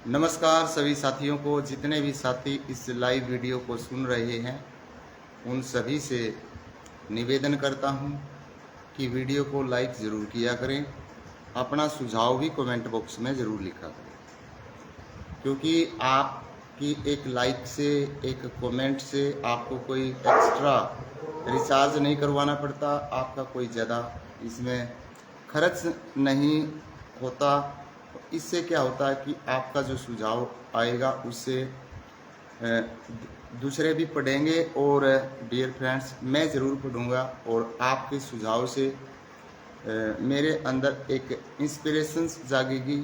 नमस्कार सभी साथियों को। जितने भी साथी इस लाइव वीडियो को सुन रहे हैं उन सभी से निवेदन करता हूं कि वीडियो को लाइक ज़रूर किया करें, अपना सुझाव भी कमेंट बॉक्स में ज़रूर लिखा करें, क्योंकि आपकी एक लाइक से, एक कमेंट से आपको कोई एक्स्ट्रा रिचार्ज नहीं करवाना पड़ता, आपका कोई ज़्यादा इसमें खर्च नहीं होता। इससे क्या होता है कि आपका जो सुझाव आएगा उससे दूसरे भी पढ़ेंगे और डियर फ्रेंड्स मैं ज़रूर पढ़ूँगा और आपके सुझाव से मेरे अंदर एक इंस्पिरेशंस जागेगी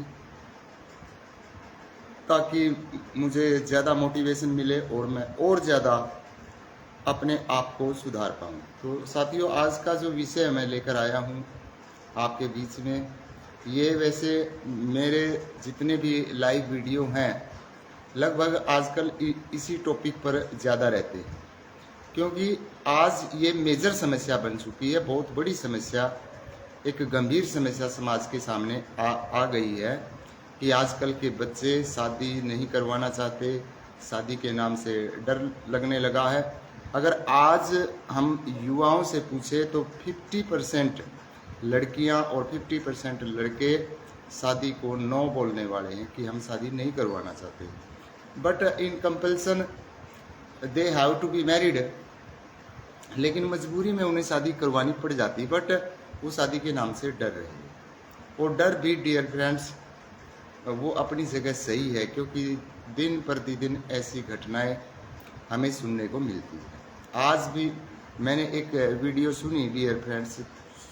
ताकि मुझे ज़्यादा मोटिवेशन मिले और मैं और ज़्यादा अपने आप को सुधार पाऊँ। तो साथियों, आज का जो विषय मैं लेकर आया हूँ आपके बीच में, ये वैसे मेरे जितने भी लाइव वीडियो हैं लगभग आजकल इसी टॉपिक पर ज़्यादा रहते हैं, क्योंकि आज ये मेजर समस्या बन चुकी है, बहुत बड़ी समस्या, एक गंभीर समस्या समाज के सामने आ गई है कि आजकल के बच्चे शादी नहीं करवाना चाहते, शादी के नाम से डर लगने लगा है। अगर आज हम युवाओं से पूछे तो 50% लड़कियां और 50% लड़के शादी को नो बोलने वाले हैं कि हम शादी नहीं करवाना चाहते, but in compulsion they have to be married. लेकिन मजबूरी में उन्हें शादी करवानी पड़ जाती, बट वो शादी के नाम से डर रहे हैं। और डर भी डियर फ्रेंड्स वो अपनी जगह सही है, क्योंकि दिन प्रतिदिन ऐसी घटनाएं हमें सुनने को मिलती है। आज भी मैंने एक वीडियो सुनी डियर फ्रेंड्स,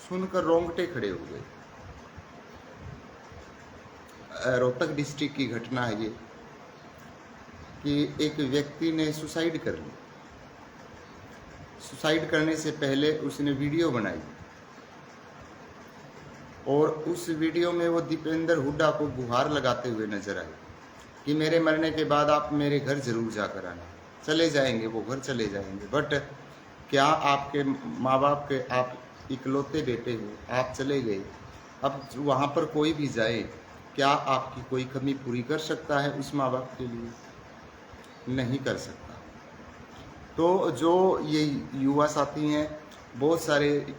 सुनकर रोंगटे खड़े हो गए। रोहतक डिस्ट्रिक्ट की घटना है ये कि एक व्यक्ति ने सुसाइड कर ली। सुसाइड करने से पहले उसने वीडियो बनाई और उस वीडियो में वो दीपेंद्र हुड्डा को गुहार लगाते हुए नजर आए कि मेरे मरने के बाद आप मेरे घर जरूर जाकर आना। चले जाएंगे, वो घर चले जाएंगे, बट क्या आपके माँ बाप के, आप इकलौते बेटे हो, आप चले गए, अब वहाँ पर कोई भी जाए, क्या आपकी कोई कमी पूरी कर सकता है उस माँ बाप के लिए? नहीं कर सकता। तो जो ये युवा साथी हैं, बहुत सारे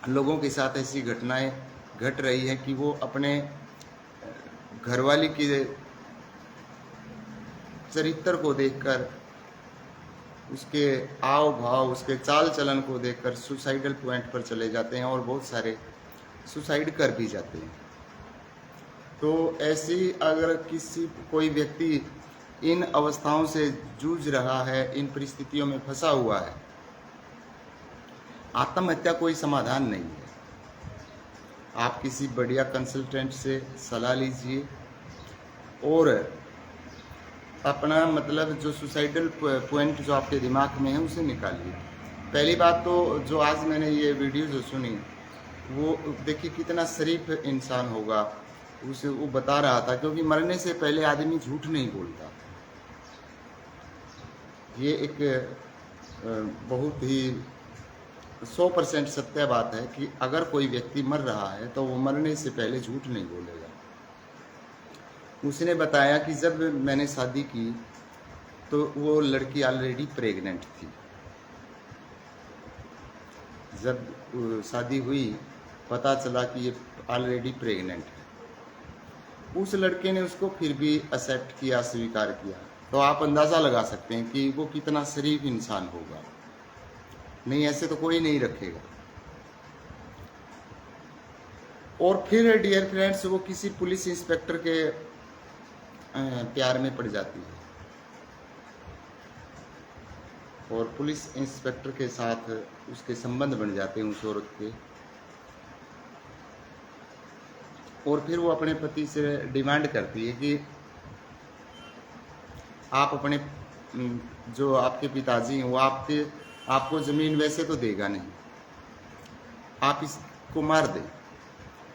लोगों के साथ ऐसी घटनाएं घट रही हैं कि वो अपने घरवाली के चरित्र को देखकर, उसके आव भाव, उसके चाल चलन को देखकर सुसाइडल पॉइंट पर चले जाते हैं और बहुत सारे सुसाइड कर भी जाते हैं। तो ऐसी अगर कोई व्यक्ति इन अवस्थाओं से जूझ रहा है, इन परिस्थितियों में फंसा हुआ है, आत्महत्या कोई समाधान नहीं है। आप किसी बढ़िया कंसल्टेंट से सलाह लीजिए और अपना जो सुसाइडल पॉइंट जो आपके दिमाग में है उसे निकालिए। पहली बात तो जो आज मैंने ये वीडियो जो सुनी, वो देखिए कितना शरीफ इंसान होगा, उसे वो बता रहा था, क्योंकि मरने से पहले आदमी झूठ नहीं बोलता। ये एक बहुत ही 100% सत्य बात है कि अगर कोई व्यक्ति मर रहा है तो वो मरने से पहले झूठ नहीं बोलेगा। उसने बताया कि जब मैंने शादी की तो वो लड़की ऑलरेडी प्रेग्नेंट थी। जब शादी हुई पता चला कि ये ऑलरेडी प्रेग्नेंट है। उस लड़के ने उसको फिर भी एक्सेप्ट किया, स्वीकार किया। तो आप अंदाज़ा लगा सकते हैं कि वो कितना शरीफ इंसान होगा। नहीं, ऐसे तो कोई नहीं रखेगा। और फिर डियर फ्रेंड्स वो किसी पुलिस इंस्पेक्टर के प्यार में पड़ जाती है और पुलिस इंस्पेक्टर के साथ उसके संबंध बन जाते हैं उस औरत के। और फिर वो अपने पति से डिमांड करती है कि आप अपने जो आपके पिताजी हैं वो आपको ज़मीन वैसे तो देगा नहीं, आप इसको मार दें।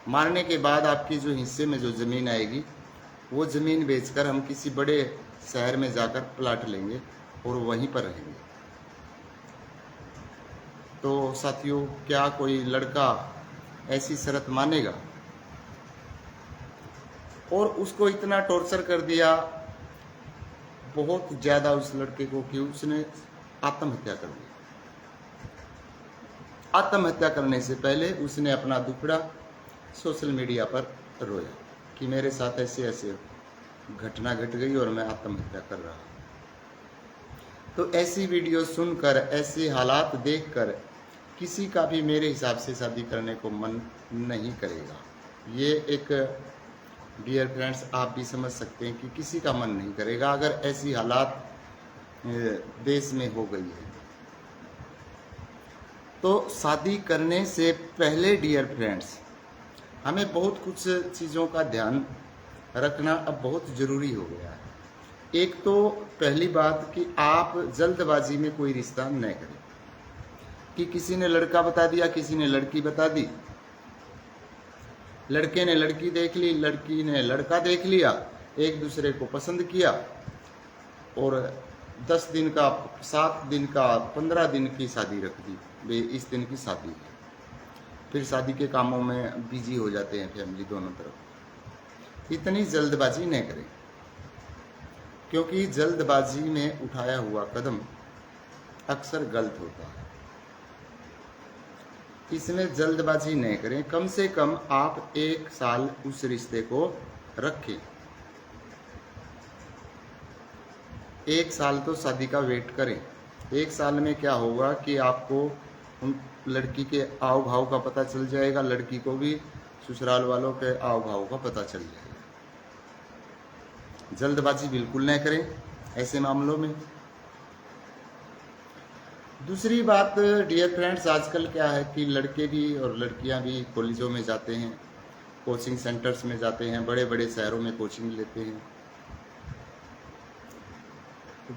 मारने के बाद आपकी जो हिस्से में जो ज़मीन आएगी वो ज़मीन बेचकर हम किसी बड़े शहर में जाकर प्लाट लेंगे और वहीं पर रहेंगे। तो साथियों, क्या कोई लड़का ऐसी शर्त मानेगा? और उसको इतना टॉर्चर कर दिया बहुत ज़्यादा उस लड़के को कि उसने आत्महत्या कर ली। आत्महत्या करने से पहले उसने अपना दुखड़ा सोशल मीडिया पर रोया कि मेरे साथ ऐसे ऐसे घटना घट गई और मैं आत्महत्या कर रहा हूँ। तो ऐसी वीडियो सुनकर, ऐसे हालात देखकर किसी का भी मेरे हिसाब से शादी करने को मन नहीं करेगा। ये एक डियर फ्रेंड्स आप भी समझ सकते हैं कि किसी का मन नहीं करेगा अगर ऐसी हालात देश में हो गई है। तो शादी करने से पहले डियर फ्रेंड्स हमें बहुत कुछ चीज़ों का ध्यान रखना अब बहुत ज़रूरी हो गया है। एक तो पहली बात कि आप जल्दबाजी में कोई रिश्ता न करें कि किसी ने लड़का बता दिया, किसी ने लड़की बता दी, लड़के ने लड़की देख ली, लड़की ने लड़का देख लिया, एक दूसरे को पसंद किया और 10 दिन का, 7 दिन का, 15 दिन की शादी रख दी, वे इस दिन की शादी है। फिर शादी के कामों में बिजी हो जाते हैं फैमिली दोनों तरफ। इतनी जल्दबाजी न करें क्योंकि जल्दबाजी में उठाया हुआ कदम अक्सर गलत होता है। इसमें जल्दबाजी नहीं करें। कम से कम आप 1 साल उस रिश्ते को रखें। 1 साल तो शादी का वेट करें। 1 साल में क्या होगा कि आपको उन लड़की के आव भाव का पता चल जाएगा, लड़की को भी ससुराल वालों के आव भाव का पता चल जाएगा। जल्दबाजी बिल्कुल न करें ऐसे मामलों में। दूसरी बात डियर फ्रेंड्स, आजकल क्या है कि लड़के भी और लड़कियां भी कॉलेजों में जाते हैं, कोचिंग सेंटर्स में जाते हैं, बड़े बड़े शहरों में कोचिंग लेते हैं।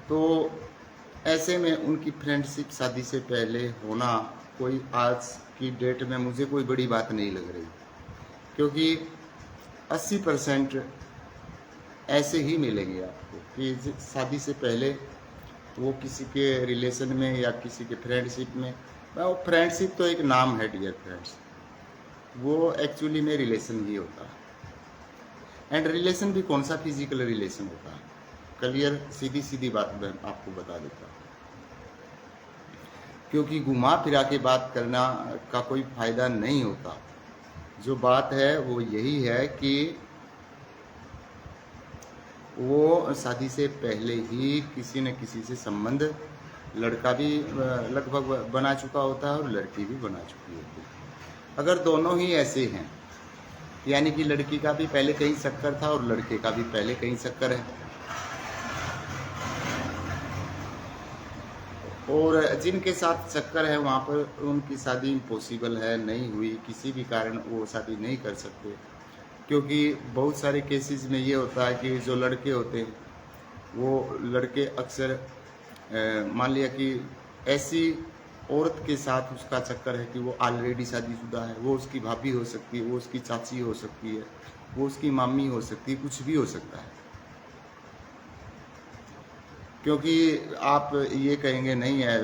तो ऐसे में उनकी फ्रेंडशिप शादी से पहले होना कोई आज की डेट में मुझे कोई बड़ी बात नहीं लग रही, क्योंकि 80% ऐसे ही मिलेंगे आपको कि शादी से पहले वो किसी के रिलेशन में या किसी के फ्रेंडशिप में, वो फ्रेंडशिप तो एक नाम है डियर फ्रेंड्स, वो एक्चुअली में रिलेशन ही होता है। एंड रिलेशन भी कौन सा फिजिकल रिलेशन होता है, क्लियर सीधी सीधी बात मैं आपको बता देता हूँ, क्योंकि घुमा फिरा के बात करना का कोई फायदा नहीं होता। जो बात है वो यही है कि वो शादी से पहले ही किसी न किसी से संबंध लड़का भी लगभग बना चुका होता है और लड़की भी बना चुकी होती है। अगर दोनों ही ऐसे हैं, यानी कि लड़की का भी पहले कहीं चक्कर था और लड़के का भी पहले कहीं चक्कर है, और जिनके साथ चक्कर है वहाँ पर उनकी शादी इम्पॉसिबल है, नहीं हुई, किसी भी कारण वो शादी नहीं कर सकते। क्योंकि बहुत सारे केसेस में ये होता है कि जो लड़के होते हैं वो लड़के अक्सर मान लिया कि ऐसी औरत के साथ उसका चक्कर है कि वो ऑलरेडी शादीशुदा है, वो उसकी भाभी हो सकती है, वो उसकी चाची हो सकती है, वो उसकी मामी हो सकती है, कुछ भी हो सकता है। क्योंकि आप ये कहेंगे नहीं है,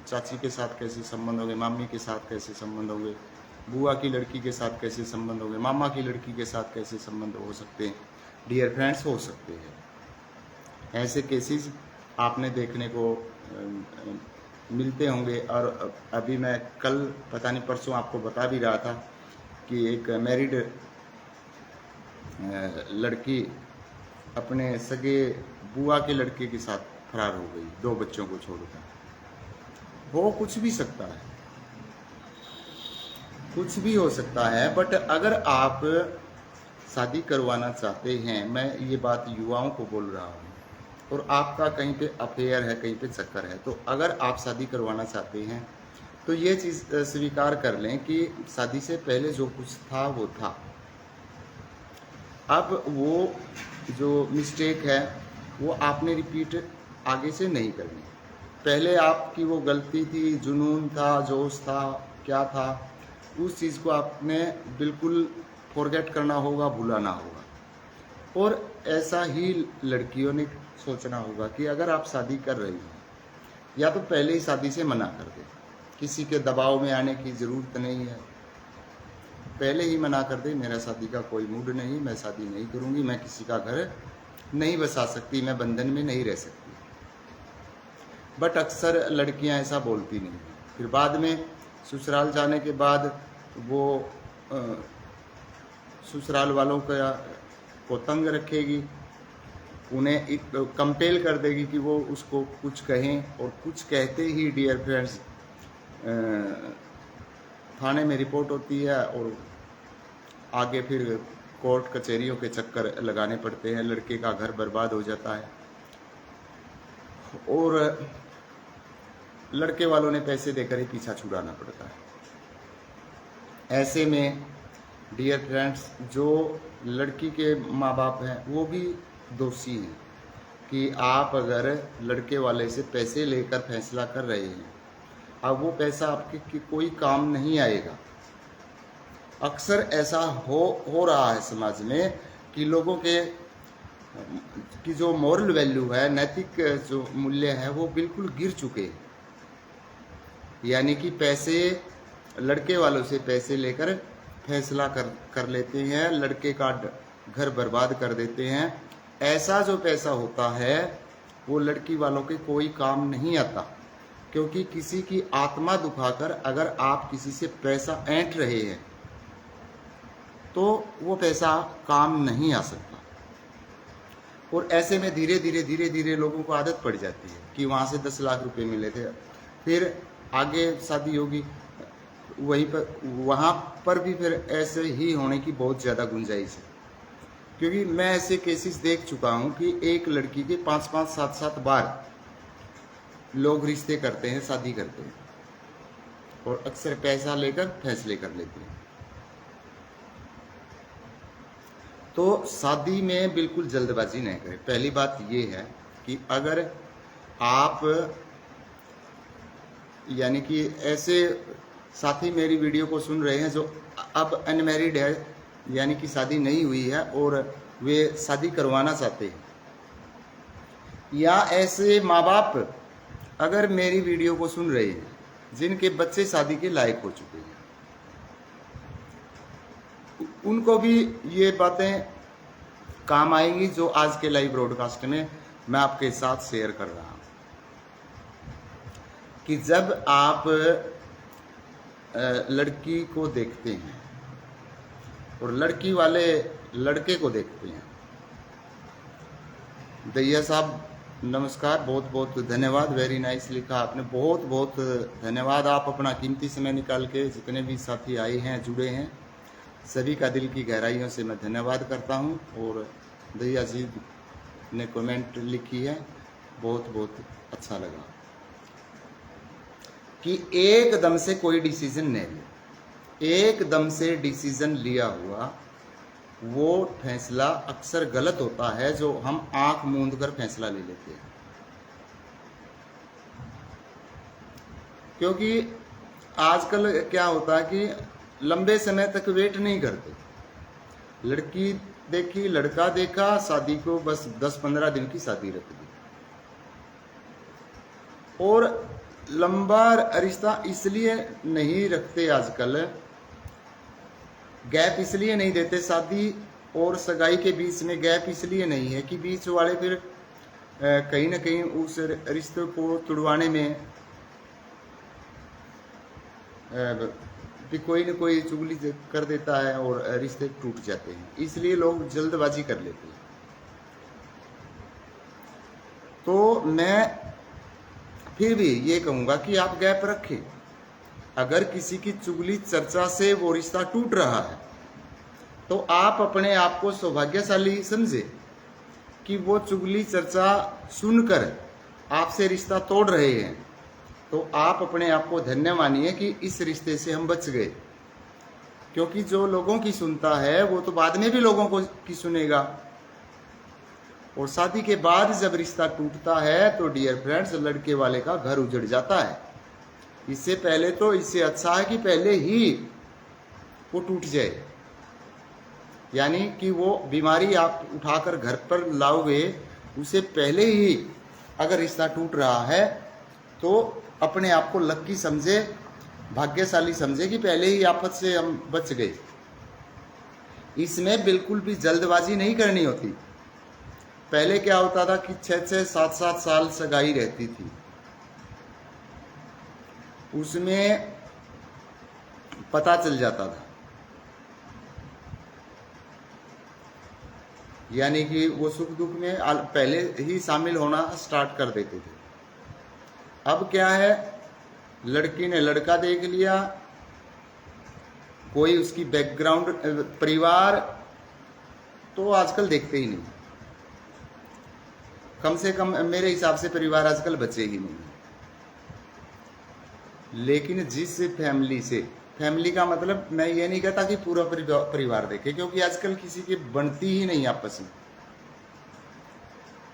चाची के साथ कैसे संबंध होंगे, मामी के साथ कैसे संबंध होंगे, बुआ की लड़की के साथ कैसे संबंध होंगे, मामा की लड़की के साथ कैसे संबंध हो सकते हैं। डियर फ्रेंड्स, हो सकते हैं ऐसे केसेस आपने देखने को मिलते होंगे। और अभी मैं कल पता नहीं परसों आपको बता भी रहा था कि एक मैरिड लड़की अपने सगे बुआ के लड़के के साथ फरार हो गई, 2 बच्चों को छोड़कर। वो कुछ भी सकता है, कुछ भी हो सकता है। बट अगर आप शादी करवाना चाहते हैं, मैं ये बात युवाओं को बोल रहा हूँ, और आपका कहीं पे अफेयर है, कहीं पे चक्कर है, तो अगर आप शादी करवाना चाहते हैं तो ये चीज़ स्वीकार कर लें कि शादी से पहले जो कुछ था वो था। अब वो जो मिस्टेक है वो आपने रिपीट आगे से नहीं करनी। पहले आपकी वो गलती थी, जुनून था, जोश था, क्या था, उस चीज़ को आपने बिल्कुल फॉरगेट करना होगा, भुलाना होगा। और ऐसा ही लड़कियों ने सोचना होगा कि अगर आप शादी कर रही हैं, या तो पहले ही शादी से मना कर दें, किसी के दबाव में आने की ज़रूरत नहीं है। पहले ही मना कर दे, मेरा शादी का कोई मूड नहीं, मैं शादी नहीं करूँगी, मैं किसी का घर नहीं बसा सकती, मैं बंधन में नहीं रह सकती। बट अक्सर लड़कियां ऐसा बोलती नहीं हैं। फिर बाद में ससुराल जाने के बाद वो ससुराल वालों को तंग रखेगी, उन्हें कंपेल कर देगी कि वो उसको कुछ कहें, और कुछ कहते ही डियर फ्रेंड्स थाने में रिपोर्ट होती है और आगे फिर कोर्ट कचहरियों के चक्कर लगाने पड़ते हैं, लड़के का घर बर्बाद हो जाता है और लड़के वालों ने पैसे देकर ही पीछा छुड़ाना पड़ता है। ऐसे में डियर फ्रेंड्स, जो लड़की के माँ बाप हैं वो भी दोषी हैं कि आप अगर लड़के वाले से पैसे लेकर फैसला कर रहे हैं, अब वो पैसा आपके कोई काम नहीं आएगा। अक्सर ऐसा हो रहा है समाज में कि लोगों के की जो मॉरल वैल्यू है, नैतिक जो मूल्य है, वो बिल्कुल गिर चुके हैं। यानी कि पैसे, लड़के वालों से पैसे लेकर फैसला कर लेते हैं, लड़के का घर बर्बाद कर देते हैं। ऐसा जो पैसा होता है वो लड़की वालों के कोई काम नहीं आता, क्योंकि किसी की आत्मा दुखाकर अगर आप किसी से पैसा ऐंठ रहे हैं तो वो पैसा काम नहीं आ सकता। और ऐसे में धीरे धीरे लोगों को आदत पड़ जाती है कि वहाँ से 10 लाख रुपए मिले थे, फिर आगे शादी होगी, वहीं पर वहाँ पर भी फिर ऐसे ही होने की बहुत ज़्यादा गुंजाइश है। क्योंकि मैं ऐसे केसेस देख चुका हूँ कि एक लड़की के 5-5, 7-7 बार लोग रिश्ते करते हैं, शादी करते हैं और अक्सर पैसा लेकर फैसले कर लेते हैं। तो शादी में बिल्कुल जल्दबाजी नहीं करें। पहली बात ये है कि अगर आप यानी कि ऐसे साथी मेरी वीडियो को सुन रहे हैं जो अब अनमैरिड है, यानी कि शादी नहीं हुई है और वे शादी करवाना चाहते हैं, या ऐसे माँ बाप अगर मेरी वीडियो को सुन रहे हैं जिनके बच्चे शादी के लायक हो चुके हैं, उनको भी ये बातें काम आएंगी जो आज के लाइव ब्रॉडकास्ट में मैं आपके साथ शेयर कर रहा हूँ। कि जब आप लड़की को देखते हैं और लड़की वाले लड़के को देखते हैं, दैया साहब नमस्कार, बहुत बहुत धन्यवाद, वेरी नाइस लिखा आपने, बहुत बहुत धन्यवाद। आप अपना कीमती समय निकाल के जितने भी साथी आए हैं, जुड़े हैं, सभी का दिल की गहराइयों से मैं धन्यवाद करता हूं। और दैया जी ने कमेंट लिखी है, बहुत बहुत अच्छा लगा कि एकदम से कोई डिसीजन नहीं ले। एकदम से डिसीजन लिया हुआ वो फैसला अक्सर गलत होता है, जो हम आंख मूंद कर फैसला ले लेते हैं। क्योंकि आजकल क्या होता है कि लंबे समय तक वेट नहीं करते। लड़की देखी, लड़का देखा, शादी को बस 10-15 दिन की शादी रख दी। और लंबा रिश्ता इसलिए नहीं रखते आजकल, गैप इसलिए नहीं देते, शादी और सगाई के बीच में गैप इसलिए नहीं है कि बीच वाले फिर कहीं ना कहीं उस रिश्ते को तुड़वाने में भी कोई न कोई चुगली कर देता है और रिश्ते टूट जाते हैं। इसलिए लोग जल्दबाजी कर लेते हैं। तो मैं फिर भी ये कहूँगा कि आप गैप रखें। अगर किसी की चुगली चर्चा से वो रिश्ता टूट रहा है तो आप अपने आप को सौभाग्यशाली समझे कि वो चुगली चर्चा सुनकर आपसे रिश्ता तोड़ रहे हैं। तो आप अपने आप को धन्य मानिए कि इस रिश्ते से हम बच गए। क्योंकि जो लोगों की सुनता है वो तो बाद में भी लोगों को की सुनेगा। और शादी के बाद जब रिश्ता टूटता है तो डियर फ्रेंड्स, लड़के वाले का घर उजड़ जाता है। इससे पहले तो इससे अच्छा है कि पहले ही वो टूट जाए। यानी कि वो बीमारी आप उठाकर घर पर लाओगे, उसे पहले ही अगर रिश्ता टूट रहा है तो अपने आप को लक्की समझे, भाग्यशाली समझे कि पहले ही आफत से हम बच गए। इसमें बिल्कुल भी जल्दबाजी नहीं करनी होती। पहले क्या होता था कि 6-6, 7-7 साल सगाई रहती थी, उसमें पता चल जाता था, यानी कि वो सुख दुख में पहले ही शामिल होना स्टार्ट कर देते थे। अब क्या है, लड़की ने लड़का देख लिया, कोई उसकी बैकग्राउंड परिवार तो आजकल देखते ही नहीं, कम से कम मेरे हिसाब से परिवार आजकल बचे ही नहीं। लेकिन जिस फैमिली से, फैमिली का मतलब मैं ये नहीं कहता कि पूरा परिवार देखे, क्योंकि आजकल किसी की बनती ही नहीं आपस में।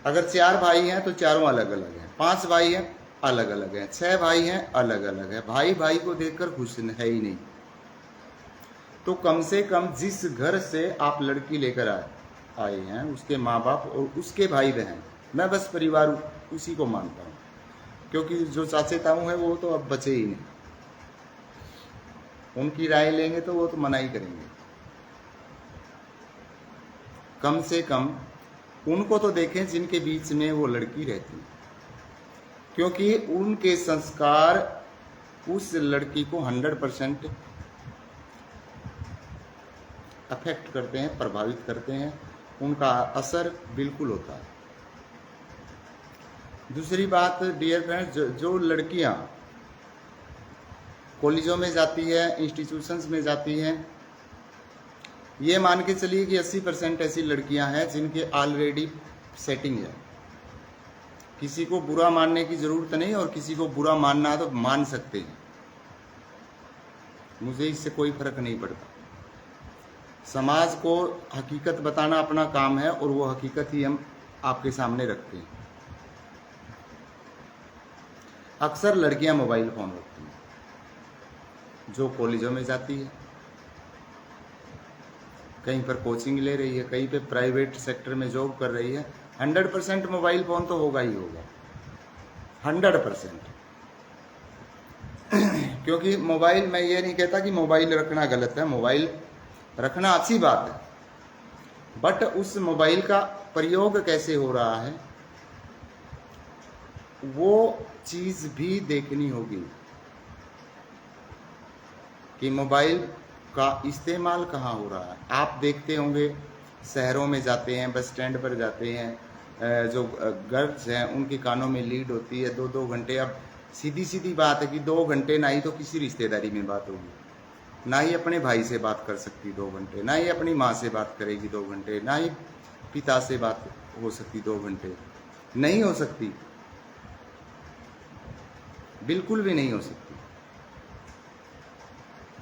अगर 4 भाई हैं तो चारों अलग अलग हैं, 5 भाई हैं अलग अलग हैं, 6 भाई हैं अलग अलग है, भाई भाई को देखकर खुश है ही नहीं। तो कम से कम जिस घर से आप लड़की लेकर आए हैं, उसके माँ बाप और उसके भाई बहन, मैं बस परिवार उसी को मानता हूँ, क्योंकि जो चाचे ताऊ हैं वो तो अब बचे ही नहीं। उनकी राय लेंगे तो वो तो मना ही करेंगे। कम से कम उनको तो देखें जिनके बीच में वो लड़की रहती है, क्योंकि उनके संस्कार उस लड़की को 100% अफेक्ट करते हैं, प्रभावित करते हैं, उनका असर बिल्कुल होता है। दूसरी बात डियर फ्रेंड्स, जो लड़कियां कॉलेजों में जाती है, इंस्टीट्यूशंस में जाती हैं, ये मान के चलिए कि 80% ऐसी लड़कियां हैं जिनके ऑलरेडी सेटिंग है। किसी को बुरा मानने की ज़रूरत नहीं, और किसी को बुरा मानना है तो मान सकते हैं, मुझे इससे कोई फर्क नहीं पड़ता। समाज को हकीकत बताना अपना काम है, और वो हकीकत ही हम आपके सामने रखते हैं। अक्सर लड़कियां मोबाइल फ़ोन रखती हैं, जो कॉलेजों में जाती है, कहीं पर कोचिंग ले रही है, कहीं पे प्राइवेट सेक्टर में जॉब कर रही है, 100% मोबाइल फ़ोन तो होगा ही होगा, 100%। क्योंकि मोबाइल, मैं ये नहीं कहता कि मोबाइल रखना गलत है, मोबाइल रखना अच्छी बात है, बट उस मोबाइल का प्रयोग कैसे हो रहा है वो चीज़ भी देखनी होगी, कि मोबाइल का इस्तेमाल कहाँ हो रहा है। आप देखते होंगे शहरों में जाते हैं, बस स्टैंड पर जाते हैं, जो गर्ल्स हैं उनके कानों में लीड होती है 2-2 घंटे। अब सीधी सीधी बात है कि 2 घंटे ना ही तो किसी रिश्तेदारी में बात होगी, ना ही अपने भाई से बात कर सकती 2 घंटे, ना ही अपनी माँ से बात करेगी 2 घंटे, ना ही पिता से बात हो सकती 2 घंटे, नहीं हो सकती, बिल्कुल भी नहीं हो सकती।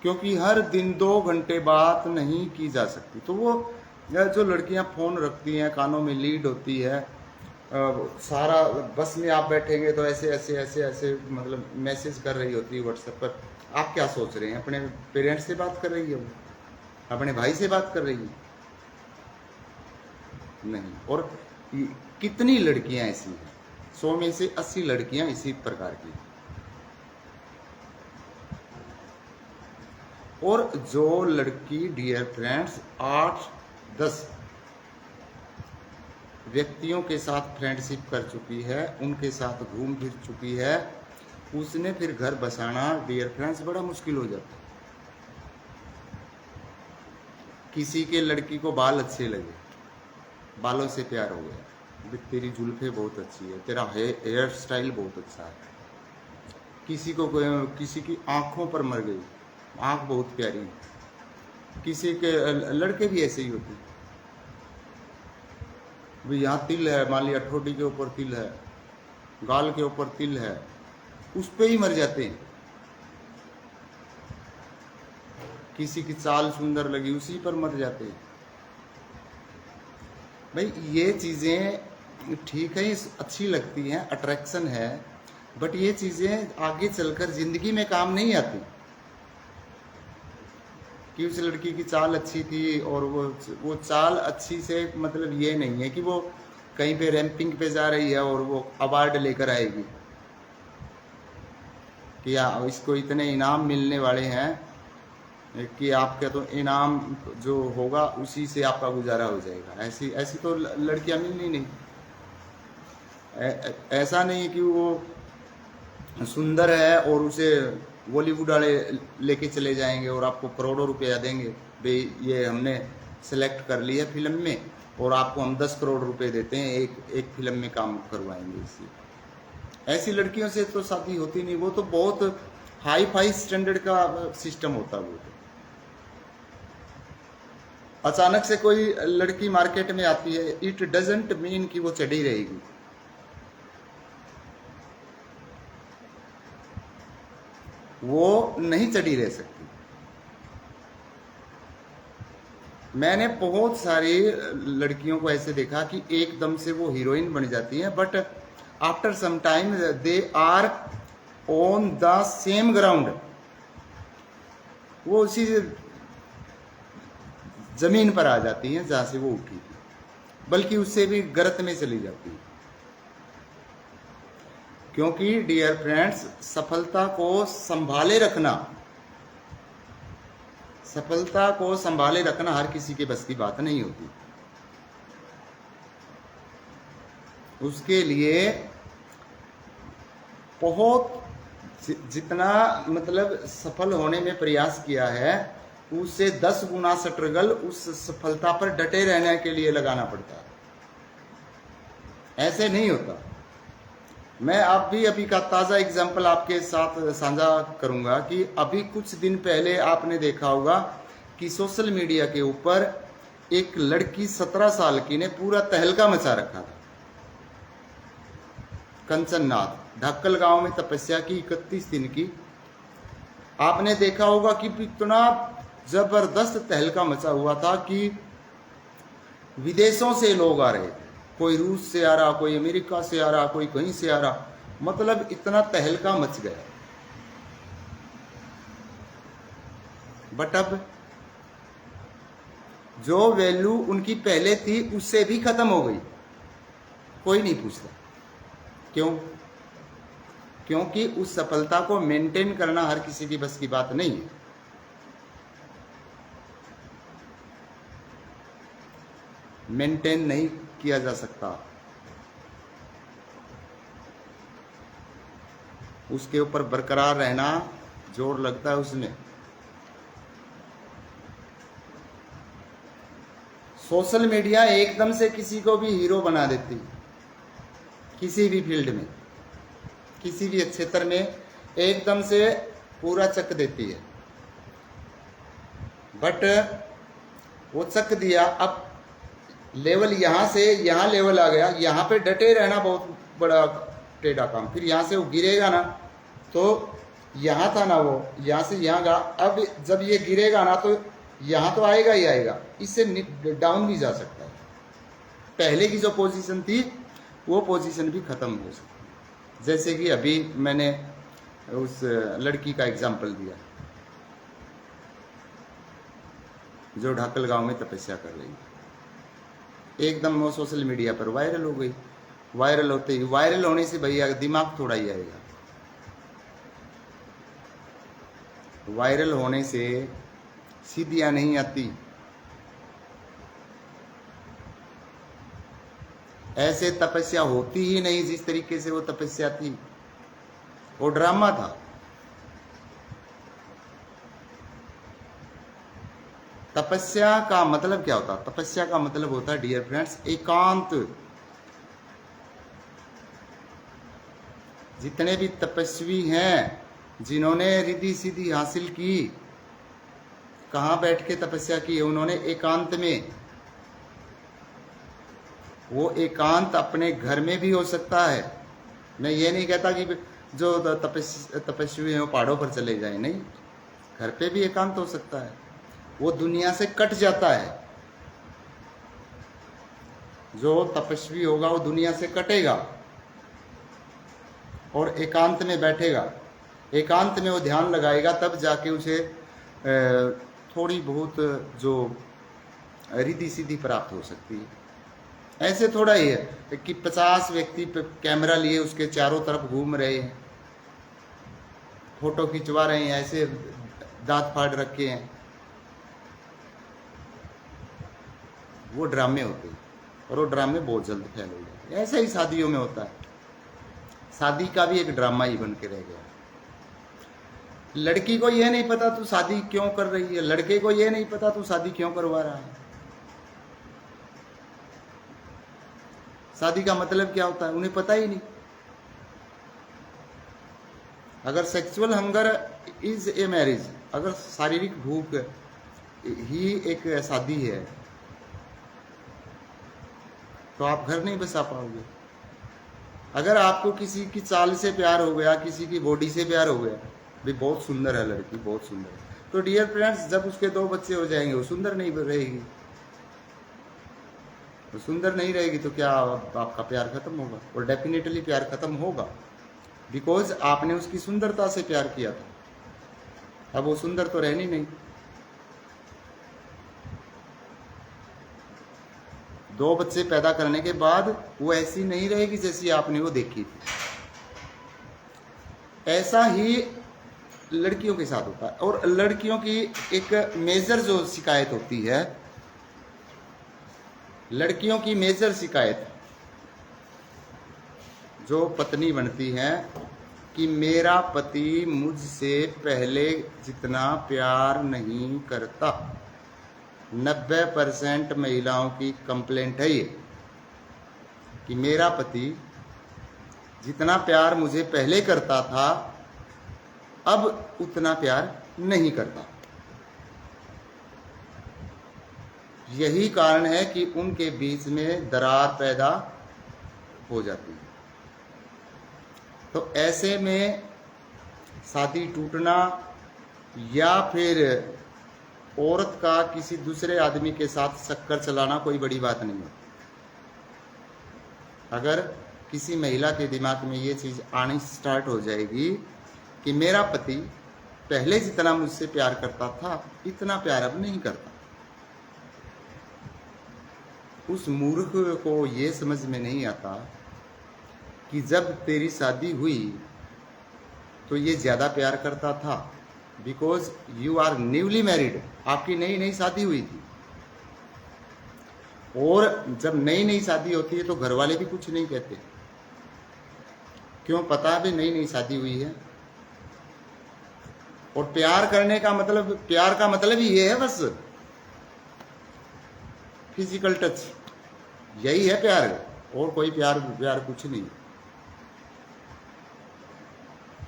क्योंकि हर दिन 2 घंटे बात नहीं की जा सकती। तो वो जो लड़कियां फ़ोन रखती हैं, कानों में लीड होती है, सारा बस में आप बैठेंगे तो ऐसे ऐसे ऐसे ऐसे मतलब मैसेज कर रही होती है व्हाट्सएप पर। आप क्या सोच रहे हैं, अपने पेरेंट्स से बात कर रही है, वो अपने भाई से बात कर रही है? नहीं। और कितनी लड़कियां ऐसी हैं, 100 में से 80 लड़कियां इसी प्रकार की। और जो लड़की डियर फ्रेंड्स 8-10 व्यक्तियों के साथ फ्रेंडशिप कर चुकी है, उनके साथ घूम फिर चुकी है, उसने फिर घर बसाना डियर फ्रेंड्स बड़ा मुश्किल हो जाता है। किसी के लड़की को बाल अच्छे लगे, बालों से प्यार हो गया, तेरी जुल्फे बहुत अच्छी है, तेरा हेयर स्टाइल बहुत अच्छा है। किसी की आंखों पर मर गई, आंख बहुत प्यारी है। किसी के लड़के भी ऐसे ही होते हैं, भाई यहाँ तिल है, मान लिया ठोडी के ऊपर तिल है, गाल के ऊपर तिल है, उस पे ही मर जाते हैं। किसी की चाल सुंदर लगी, उसी पर मर जाते हैं। भाई ये चीज़ें ठीक है, अच्छी लगती हैं, अट्रैक्शन है, बट ये चीज़ें आगे चलकर ज़िंदगी में काम नहीं आती। कि उस लड़की की चाल अच्छी थी और वो चाल अच्छी से मतलब ये नहीं है कि वो कहीं पे रैंपिंग पे जा रही है और वो अवार्ड लेकर आएगी कि इसको इतने इनाम मिलने वाले हैं, कि आपका तो इनाम जो होगा उसी से आपका गुजारा हो जाएगा। ऐसी ऐसी तो लड़कियां मिलनी नहीं। ऐसा नहीं कि वो सुंदर है और उसे बॉलीवुड वाले लेके चले जाएंगे और आपको करोड़ों रुपया देंगे, भाई ये हमने सेलेक्ट कर लिया फिल्म में और आपको हम 10 करोड़ रुपए देते हैं, एक फिल्म में काम करवाएंगे इसी। ऐसी लड़कियों से तो शादी होती नहीं। वो तो बहुत हाई फाई स्टैंडर्ड का सिस्टम होता है। वो तो अचानक से कोई लड़की मार्केट में आती है, इट डजंट मीन कि वो चढ़ी रहेगी। वो नहीं चढ़ी रह सकती। मैंने बहुत सारी लड़कियों को ऐसे देखा कि एकदम से वो हीरोइन बन जाती हैं, but after some time they are on the same ground. वो उसी जमीन पर आ जाती हैं जहां से वो उठी थी, बल्कि उससे भी गर्त में चली जाती है। क्योंकि डियर फ्रेंड्स, सफलता को संभाले रखना, सफलता को संभाले रखना हर किसी के बस की बात नहीं होती। उसके लिए बहुत जितना मतलब सफल होने में प्रयास किया है, उससे 10 गुना स्ट्रगल उस सफलता पर डटे रहने के लिए लगाना पड़ता है। ऐसे नहीं होता। मैं अभी का ताज़ा एग्जाम्पल आपके साथ साझा करूंगा कि अभी कुछ दिन पहले आपने देखा होगा कि सोशल मीडिया के ऊपर एक लड़की 17 साल की ने पूरा तहलका मचा रखा था। कंचननाथ ढक्कल गांव में तपस्या की 31 दिन की। आपने देखा होगा कि इतना जबरदस्त तहलका मचा हुआ था कि विदेशों से लोग आ रहे थे। कोई रूस से आ रहा, कोई अमेरिका से आ रहा, कोई कहीं से आ रहा, मतलब इतना तहलका मच गया। बट अब जो वैल्यू उनकी पहले थी उससे भी खत्म हो गई। कोई नहीं पूछता। क्यों? क्योंकि उस सफलता को मेंटेन करना हर किसी की बस की बात नहीं है। मेंटेन नहीं किया जा सकता। उसके ऊपर बरकरार रहना जोर लगता है उसमें। सोशल मीडिया एकदम से किसी को भी हीरो बना देती, किसी भी फील्ड में, किसी भी क्षेत्र में एकदम से पूरा चक देती है। बट वो चक दिया, अब लेवल यहां से यहां लेवल आ गया, यहां पे डटे रहना बहुत बड़ा टेढ़ा काम। फिर यहां से वो गिरेगा ना, तो यहां था ना वो, यहां से यहां गया। अब जब ये गिरेगा ना तो यहां तो आएगा ही आएगा, इससे डाउन भी जा सकता है। पहले की जो पोजीशन थी वो पोजीशन भी खत्म हो सकती है। जैसे कि अभी मैंने उस लड़की का एग्जाम्पल दिया जो ढाकल गांव में तपस्या कर रही है। एकदम वो सोशल मीडिया पर वायरल हो गई। वायरल होते ही, वायरल होने से भैया दिमाग थोड़ा ही आएगा। वायरल होने से सीधियां नहीं आती। ऐसे तपस्या होती ही नहीं जिस तरीके से वो तपस्या थी। वो ड्रामा था। तपस्या का मतलब क्या होता है? तपस्या का मतलब होता है डियर फ्रेंड्स एकांत। जितने भी तपस्वी हैं, जिन्होंने रिद्धि सिद्धि हासिल की, कहाँ बैठ के तपस्या की? उन्होंने एकांत में। वो एकांत अपने घर में भी हो सकता है। मैं ये नहीं कहता कि जो तपस्वी हैं वो पहाड़ों पर चले जाएं, नहीं, घर पे भी एकांत हो सकता है। वो दुनिया से कट जाता है। जो तपस्वी होगा वो दुनिया से कटेगा और एकांत में बैठेगा। एकांत में वो ध्यान लगाएगा, तब जाके उसे थोड़ी बहुत जो रिद्धि सिद्धि प्राप्त हो सकती है। ऐसे थोड़ा ही है कि 50 व्यक्ति कैमरा लिए उसके चारों तरफ घूम रहे हैं, फोटो खिंचवा रहे हैं, ऐसे दांत फाड़ रखे हैं, वो ड्रामे होते हैं, और वो ड्रामे बहुत जल्द फैल हो जाते हैं। ऐसा ही शादियों में होता है, शादी का भी एक ड्रामा ही बन के रह गया। लड़की को ये नहीं पता तू शादी क्यों कर रही है, लड़के को ये नहीं पता तू शादी क्यों करवा रहा है। शादी का मतलब क्या होता है उन्हें पता ही नहीं। अगर sexual hunger is a marriage, अगर शारीरिक भूख ही एक शादी है, तो आप घर नहीं बसा पाओगे। अगर आपको किसी की चाल से प्यार हो गया, किसी की बॉडी से प्यार हो गया, भी बहुत सुंदर है लड़की, बहुत सुंदर है, तो डियर फ्रेंड्स जब उसके 2 बच्चे हो जाएंगे वो सुंदर नहीं रहेगी। वो सुंदर नहीं रहेगी तो क्या आपका प्यार खत्म होगा? और डेफिनेटली प्यार खत्म होगा, बिकॉज आपने उसकी सुंदरता से प्यार किया था। अब वो सुंदर तो रहनी नहीं। 2 बच्चे पैदा करने के बाद वो ऐसी नहीं रहेगी जैसी आपने वो देखी थी। ऐसा ही लड़कियों के साथ होता है। और लड़कियों की एक मेजर जो शिकायत होती है, लड़कियों की मेजर शिकायत जो पत्नी बनती है कि मेरा पति मुझसे पहले जितना प्यार नहीं करता। 90% महिलाओं की कंप्लेंट है ये कि मेरा पति जितना प्यार मुझे पहले करता था अब उतना प्यार नहीं करता। यही कारण है कि उनके बीच में दरार पैदा हो जाती है। तो ऐसे में शादी टूटना या फिर औरत का किसी दूसरे आदमी के साथ चक्कर चलाना कोई बड़ी बात नहीं है। अगर किसी महिला के दिमाग में ये चीज़ आनी स्टार्ट हो जाएगी कि मेरा पति पहले जितना मुझसे प्यार करता था इतना प्यार अब नहीं करता, उस मूर्ख को ये समझ में नहीं आता कि जब तेरी शादी हुई तो ये ज़्यादा प्यार करता था, because you are newly married, आपकी नई नई शादी हुई थी। और जब नई नई शादी होती है तो घर वाले भी कुछ नहीं कहते, क्यों? पता भी नई नई शादी हुई है। और प्यार करने का मतलब, प्यार का मतलब ही ये है बस फिजिकल टच, यही है प्यार, और कोई प्यार कुछ नहीं।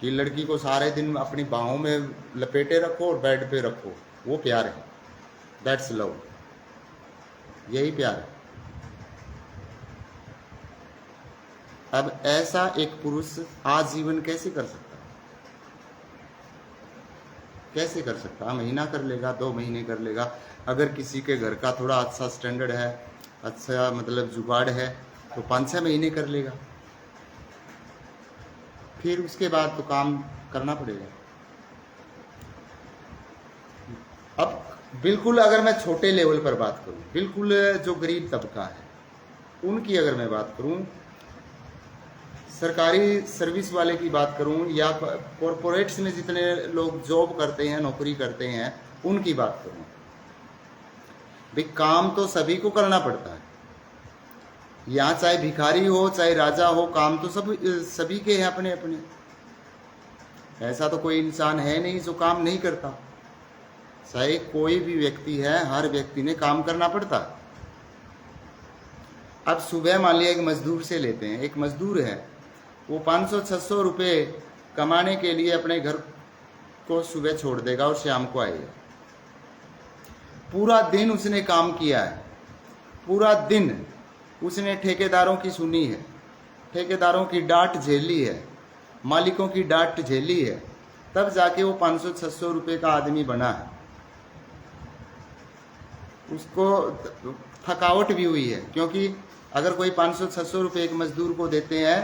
कि लड़की को सारे दिन अपनी बाहों में लपेटे रखो और बेड पे रखो, वो प्यार है, दैट्स लव, यही प्यार है। अब ऐसा एक पुरुष आजीवन कैसे कर सकता? कैसे कर सकता? महीना कर लेगा, 2 महीने कर लेगा। अगर किसी के घर का थोड़ा अच्छा स्टैंडर्ड है, अच्छा मतलब जुगाड़ है, तो 5-6 महीने कर लेगा। फिर उसके बाद तो काम करना पड़ेगा। अब बिल्कुल अगर मैं छोटे लेवल पर बात करूं, बिल्कुल जो गरीब तबका है उनकी अगर मैं बात करूं, सरकारी सर्विस वाले की बात करूं, या कॉरपोरेट्स में जितने लोग जॉब करते हैं, नौकरी करते हैं, उनकी बात करूं, भाई काम तो सभी को करना पड़ता है। यहाँ चाहे भिखारी हो चाहे राजा हो, काम तो सभी के हैं अपने अपने। ऐसा तो कोई इंसान है नहीं जो काम नहीं करता। चाहे कोई भी व्यक्ति है, हर व्यक्ति ने काम करना पड़ता है। अब सुबह मान लिया एक मजदूर से लेते हैं, एक मजदूर है, वो 500-600 रुपये कमाने के लिए अपने घर को सुबह छोड़ देगा और शाम को आएगा। पूरा दिन उसने काम किया है, पूरा दिन उसने ठेकेदारों की सुनी है, ठेकेदारों की डांट झेली है, मालिकों की डांट झेली है, तब जाके वो 500-600 रुपये का आदमी बना है। उसको थकावट भी हुई है, क्योंकि अगर कोई 500-600 रुपये एक मजदूर को देते हैं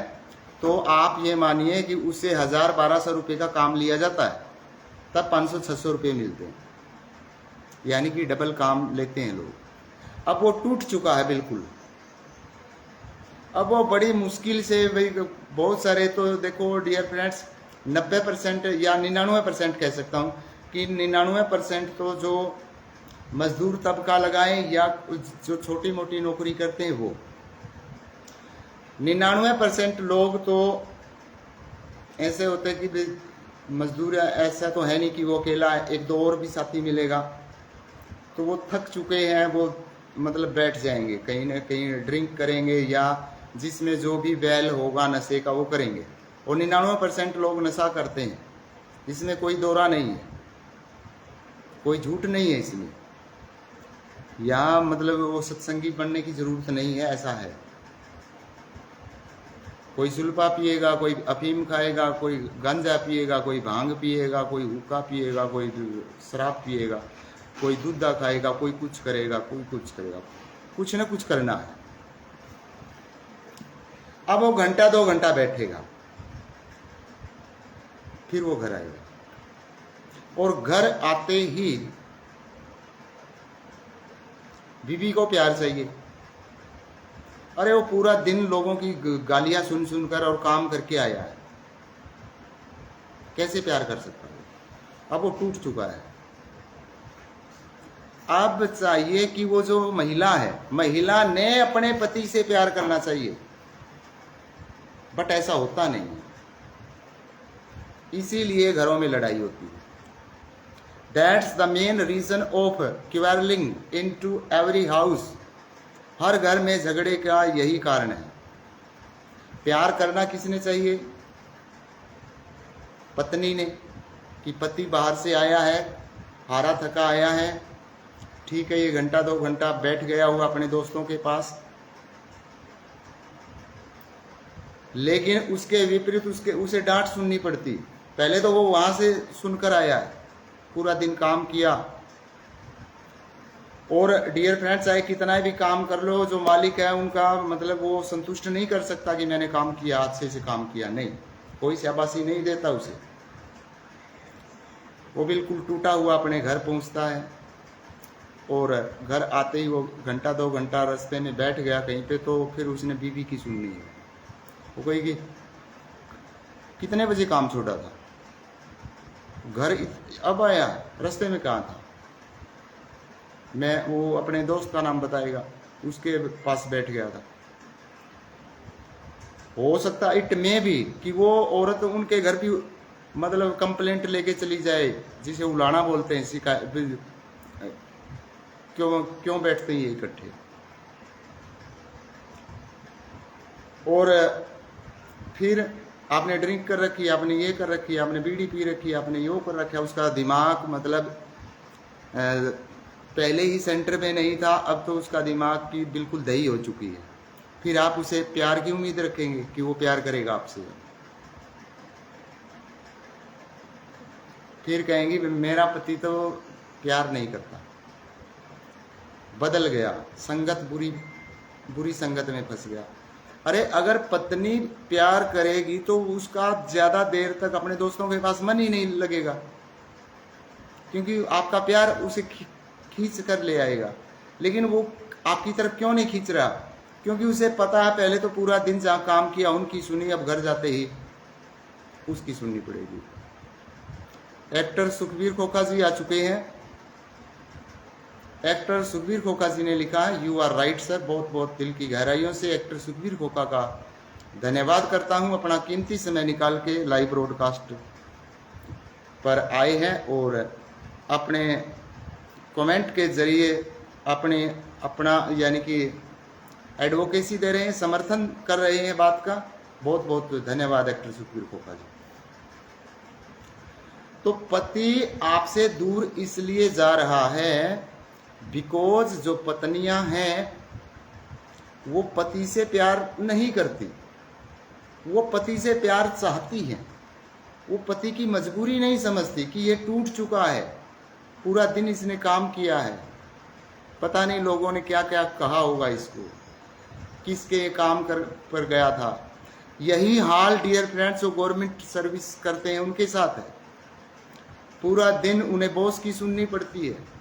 तो आप ये मानिए कि उससे 1000-1200 रुपये का काम लिया जाता है, तब 500-600 रुपये मिलते हैं, यानी कि डबल काम लेते हैं लोग। अब वो टूट चुका है बिल्कुल। अब वो बड़ी मुश्किल से, भाई बहुत सारे तो देखो डियर फ्रेंड्स, 90% या 99% कह सकता हूँ कि 99% तो जो मजदूर तबका लगाएं या जो छोटी मोटी नौकरी करते हैं वो। 99% लोग तो ऐसे होते हैं कि मजदूर ऐसा तो है नहीं कि वो अकेला है, एक दो और भी साथी मिलेगा तो वो थक चुके हैं, वो मतलब बैठ जाएंगे, कहीं ना कहीं ड्रिंक करेंगे या जिसमें जो भी बैल होगा नशे का वो करेंगे। और 99% लोग नशा करते हैं, इसमें कोई दौरा नहीं है, कोई झूठ नहीं है इसमें। यहाँ मतलब वो सत्संगी बनने की जरूरत नहीं है, ऐसा है। कोई सुल्फा पिएगा, कोई अफीम खाएगा, कोई गांजा पिएगा, कोई भांग पिएगा, कोई हुक्का पिएगा, कोई शराब पिएगा, कोई दूध खाएगा, कोई कुछ करेगा, कोई कुछ करेगा, कुछ ना कुछ करना है। अब वो घंटा 2 घंटा बैठेगा, फिर वो घर आएगा और घर आते ही बीवी को प्यार चाहिए। अरे वो पूरा दिन लोगों की गालियां सुन सुनकर और काम करके आया है, कैसे प्यार कर सकता है? अब वो टूट चुका है। अब चाहिए कि वो जो महिला है, महिला ने अपने पति से प्यार करना चाहिए, बट ऐसा होता नहीं है, इसीलिए घरों में लड़ाई होती है। That's the main reason of quarrelling into every house. हर घर में झगड़े का यही कारण है। प्यार करना किसने चाहिए? पत्नी ने, कि पति बाहर से आया है, हारा थका आया है, ठीक है, ये घंटा 2 घंटा बैठ गया हुआ अपने दोस्तों के पास, लेकिन उसके विपरीत उसे डांट सुननी पड़ती। पहले तो वो वहां से सुनकर आया है, पूरा दिन काम किया। और डियर फ्रेंड्स, चाहे कितना भी काम कर लो, जो मालिक है उनका मतलब वो संतुष्ट नहीं कर सकता कि मैंने काम किया, अच्छे से काम किया, नहीं, कोई शाबाशी नहीं देता उसे। वो बिल्कुल टूटा हुआ अपने घर पहुंचता है और घर आते ही वो घंटा 2 घंटा रास्ते में बैठ गया कहीं पे, तो फिर उसने बीवी की सुननी है। वो कहेगी कितने बजे काम छोड़ा था, घर अब आया, रास्ते में कहाँ था? मैं वो अपने दोस्त का नाम बताएगा, उसके पास बैठ गया था। हो सकता इट में भी कि वो औरत उनके घर भी मतलब कंप्लेंट लेके चली जाए, जिसे उलाना बोलते हैं, शिकायत, क्यों बैठते हैं ये इकट्ठे। और फिर आपने ड्रिंक कर रखी है, आपने ये कर रखी है, आपने बीड़ी पी रखी है, आपने यो कर रखा है, उसका दिमाग मतलब पहले ही सेंटर में नहीं था, अब तो उसका दिमाग की बिल्कुल दही हो चुकी है। फिर आप उसे प्यार की उम्मीद रखेंगे कि वो प्यार करेगा आपसे? फिर कहेंगी मेरा पति तो प्यार नहीं करता, बदल गया, संगत बुरी संगत में फंस गया। अरे अगर पत्नी प्यार करेगी तो उसका ज्यादा देर तक अपने दोस्तों के पास मन ही नहीं लगेगा, क्योंकि आपका प्यार उसे खींच कर ले आएगा। लेकिन वो आपकी तरफ क्यों नहीं खींच रहा? क्योंकि उसे पता है पहले तो पूरा दिन जहाँ काम किया उनकी सुनी, अब घर जाते ही उसकी सुननी पड़ेगी। एक्टर सुखबीर खोखा जी आ चुके हैं। एक्टर सुखबीर खोखा जी ने लिखा है, यू आर राइट सर। बहुत बहुत दिल की गहराइयों से एक्टर सुखबीर खोखा का धन्यवाद करता हूं, अपना कीमती समय निकाल के लाइव ब्रॉडकास्ट पर आए हैं और अपने कमेंट के जरिए अपना यानी कि एडवोकेसी दे रहे हैं, समर्थन कर रहे हैं बात का। बहुत बहुत धन्यवाद एक्टर सुखबीर खोखा जी। तो पति आपसे दूर इसलिए जा रहा है बिकॉज जो पत्नियां हैं वो पति से प्यार नहीं करती, वो पति से प्यार चाहती हैं, वो पति की मजबूरी नहीं समझती कि ये टूट चुका है, पूरा दिन इसने काम किया है, पता नहीं लोगों ने क्या क्या कहा होगा इसको, किसके काम पर गया था। यही हाल डियर फ्रेंड्स जो गवर्नमेंट सर्विस करते हैं उनके साथ है, पूरा दिन उन्हें बॉस की सुननी पड़ती है।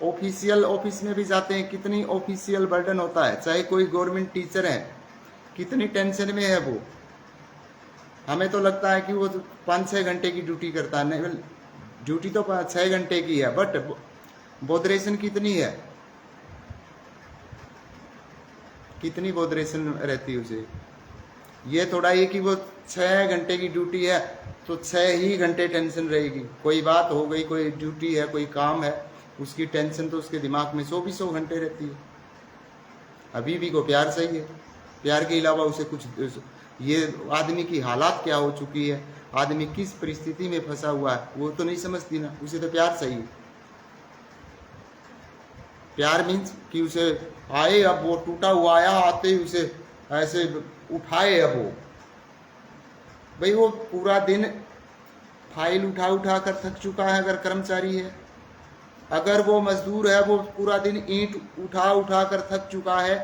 ऑफिशियल ऑफिस में भी जाते हैं, कितनी ऑफिशियल बर्डन होता है, चाहे कोई गवर्नमेंट टीचर है, कितनी टेंशन में है वो। हमें तो लगता है कि वो 5-6 घंटे की ड्यूटी करता है, नहीं ड्यूटी तो 6 घंटे की है, बट बॉडरेशन कितनी है, कितनी बॉडरेशन रहती है उसे। ये थोड़ा ये कि वो 6 घंटे की ड्यूटी है तो 6 ही घंटे टेंशन रहेगी। कोई बात हो गई, कोई ड्यूटी है, कोई काम है, उसकी टेंशन तो उसके दिमाग में 24 घंटे रहती है। अभी भी को प्यार सही है, प्यार के अलावा उसे कुछ, ये आदमी की हालात क्या हो चुकी है, आदमी किस परिस्थिति में फंसा हुआ है, वो तो नहीं समझती ना। उसे तो प्यार सही है। प्यार मीन्स कि उसे आए, अब वो टूटा हुआ आया, आते ही उसे ऐसे उठाए। अब वो पूरा दिन फाइल उठा उठा कर थक चुका है अगर कर्मचारी है, अगर वो मजदूर है वो पूरा दिन ईंट उठा उठा कर थक चुका है,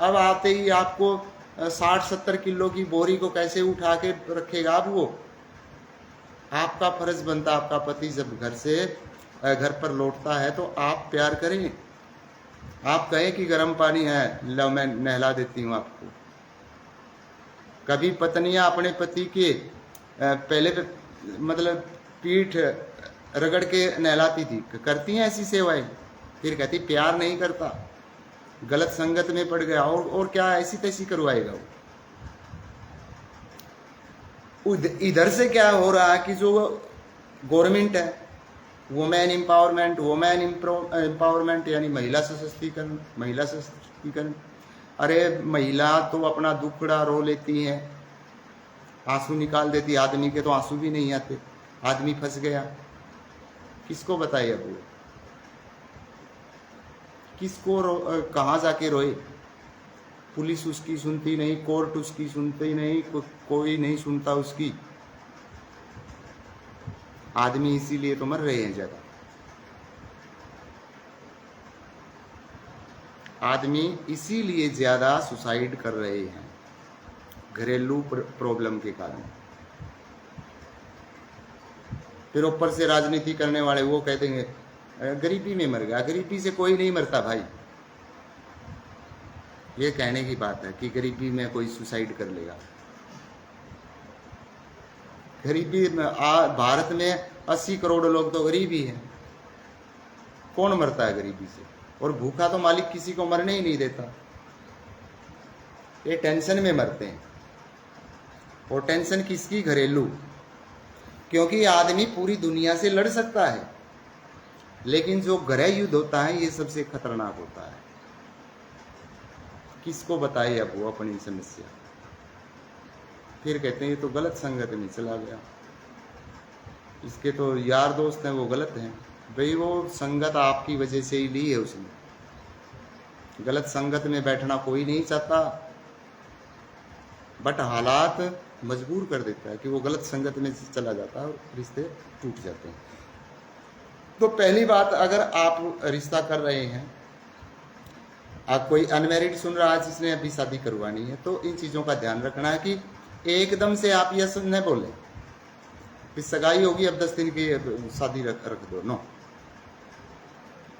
अब आते ही आपको 60-70 किलो की बोरी को कैसे उठा के रखेगा। अब वो आपका फर्ज बनता, आपका पति जब घर पर लौटता है तो आप प्यार करें, आप कहें कि गर्म पानी है, लो मैं नहला देती हूँ आपको। कभी पत्नियां अपने पति के पहले मतलब पीठ रगड़ के नहलाती थी, करती हैं ऐसी सेवाएं, फिर कहती प्यार नहीं करता, गलत संगत में पड़ गया, और क्या ऐसी तैसी करवाएगा वो। इधर से क्या हो रहा है कि जो गवर्नमेंट है, वुमेन एम्पावरमेंट यानी महिला सशक्तिकरण। अरे महिला तो अपना दुखड़ा रो लेती है, आंसू निकाल देती, आदमी के तो आंसू भी नहीं आते, आदमी फंस गया, किसको बताए अब वो, किसको कहाँ जाके रोए। पुलिस उसकी सुनती नहीं, कोर्ट उसकी सुनती नहीं, कोई नहीं सुनता उसकी। आदमी इसीलिए तो मर रहे हैं ज्यादा, आदमी इसीलिए ज्यादा सुसाइड कर रहे हैं, घरेलू प्रॉब्लम के कारण। फिर ऊपर से राजनीति करने वाले वो कहते हैं गरीबी में मर गया। गरीबी से कोई नहीं मरता भाई, ये कहने की बात है कि गरीबी में कोई सुसाइड कर लेगा। गरीबी में भारत में 80 करोड़ लोग तो गरीब ही हैं, कौन मरता है गरीबी से। और भूखा तो मालिक किसी को मरने ही नहीं देता, ये टेंशन में मरते हैं। और टेंशन किसकी, घरेलू। क्योंकि आदमी पूरी दुनिया से लड़ सकता है, लेकिन जो गृह युद्ध होता है ये सबसे खतरनाक होता है। किसको बताए अब वो अपनी समस्या, फिर कहते हैं ये तो गलत संगत में चला गया, इसके तो यार दोस्त हैं वो गलत हैं। भाई वो संगत आपकी वजह से ही ली है उसने, गलत संगत में बैठना कोई नहीं चाहता, बट हालात मजबूर कर देता है कि वो गलत संगत में चला जाता है और रिश्ते टूट जाते हैं। तो पहली बात, अगर आप रिश्ता कर रहे हैं, आप कोई अनमैरिड सुन रहा है जिसने अभी शादी करवानी है, तो इन चीज़ों का ध्यान रखना है कि एकदम से आप यह न बोले कि सगाई होगी अब 10 दिन की शादी रख दो। नो,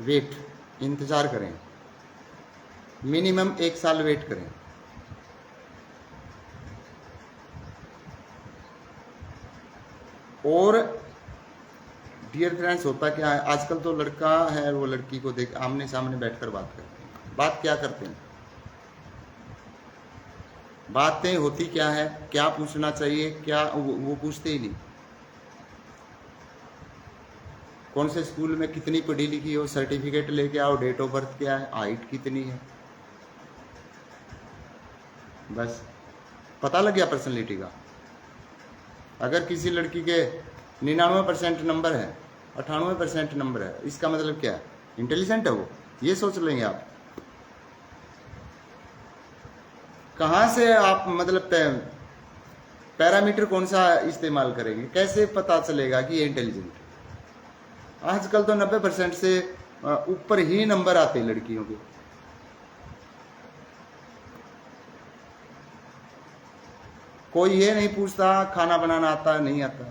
वेट, इंतजार करें, मिनिमम 1 साल वेट करें। और डियर फ्रेंड्स, होता क्या है आजकल, तो लड़का है वो लड़की को देख आमने सामने बैठकर बात करते हैं। बात क्या करते हैं, बातें होती क्या है, क्या पूछना चाहिए, क्या वो पूछते ही नहीं। कौन से स्कूल में कितनी पढ़ी लिखी हो, सर्टिफिकेट लेके आओ, डेट ऑफ बर्थ क्या है, हाइट कितनी है, बस पता लग गया पर्सनैलिटी का। अगर किसी लड़की के 99% नंबर है, 98% नंबर है, इसका मतलब क्या है, इंटेलिजेंट है वो, ये सोच लेंगे आप। कहाँ से आप मतलब पैरामीटर कौन सा इस्तेमाल करेंगे, कैसे पता चलेगा कि ये इंटेलिजेंट है। आजकल तो 90% से ऊपर ही नंबर आते हैं लड़कियों के। कोई ये नहीं पूछता खाना बनाना आता है नहीं आता,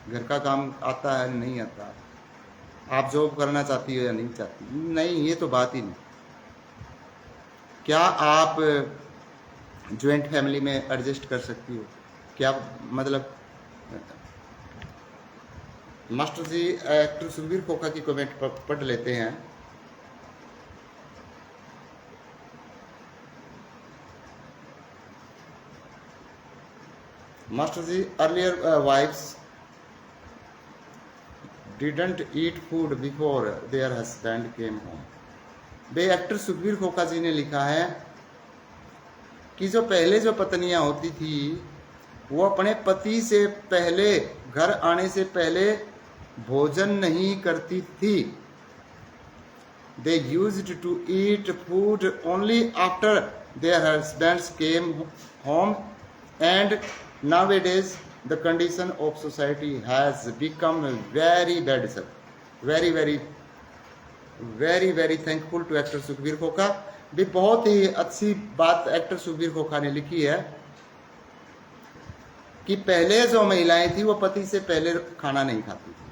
घर का काम आता है नहीं आता, आप जॉब करना चाहती हो या नहीं चाहती, नहीं, ये तो बात ही नहीं। क्या आप ज्वाइंट फैमिली में एडजस्ट कर सकती हो, क्या मतलब मास्टर जी एक्टर सुखबीर खोखा की कमेंट पढ़ लेते हैं। Master ji, earlier wives didn't eat food before their husband came home. By actor Sukhbir Khokha ji ने लिखा है कि जो पहले जो पत्नियां होती थी वो अपने पति से पहले, घर आने से पहले भोजन नहीं करती थी। They used to eat food only after their husbands came home and nowadays the condition of society has become very bad sir. very very very very thankful to actor Sukhbir खोखा। भी बहुत ही अच्छी बात एक्टर सुखबीर खोखा ने लिखी है कि पहले जो महिलाएं थी वो पति से पहले खाना नहीं खाती थी।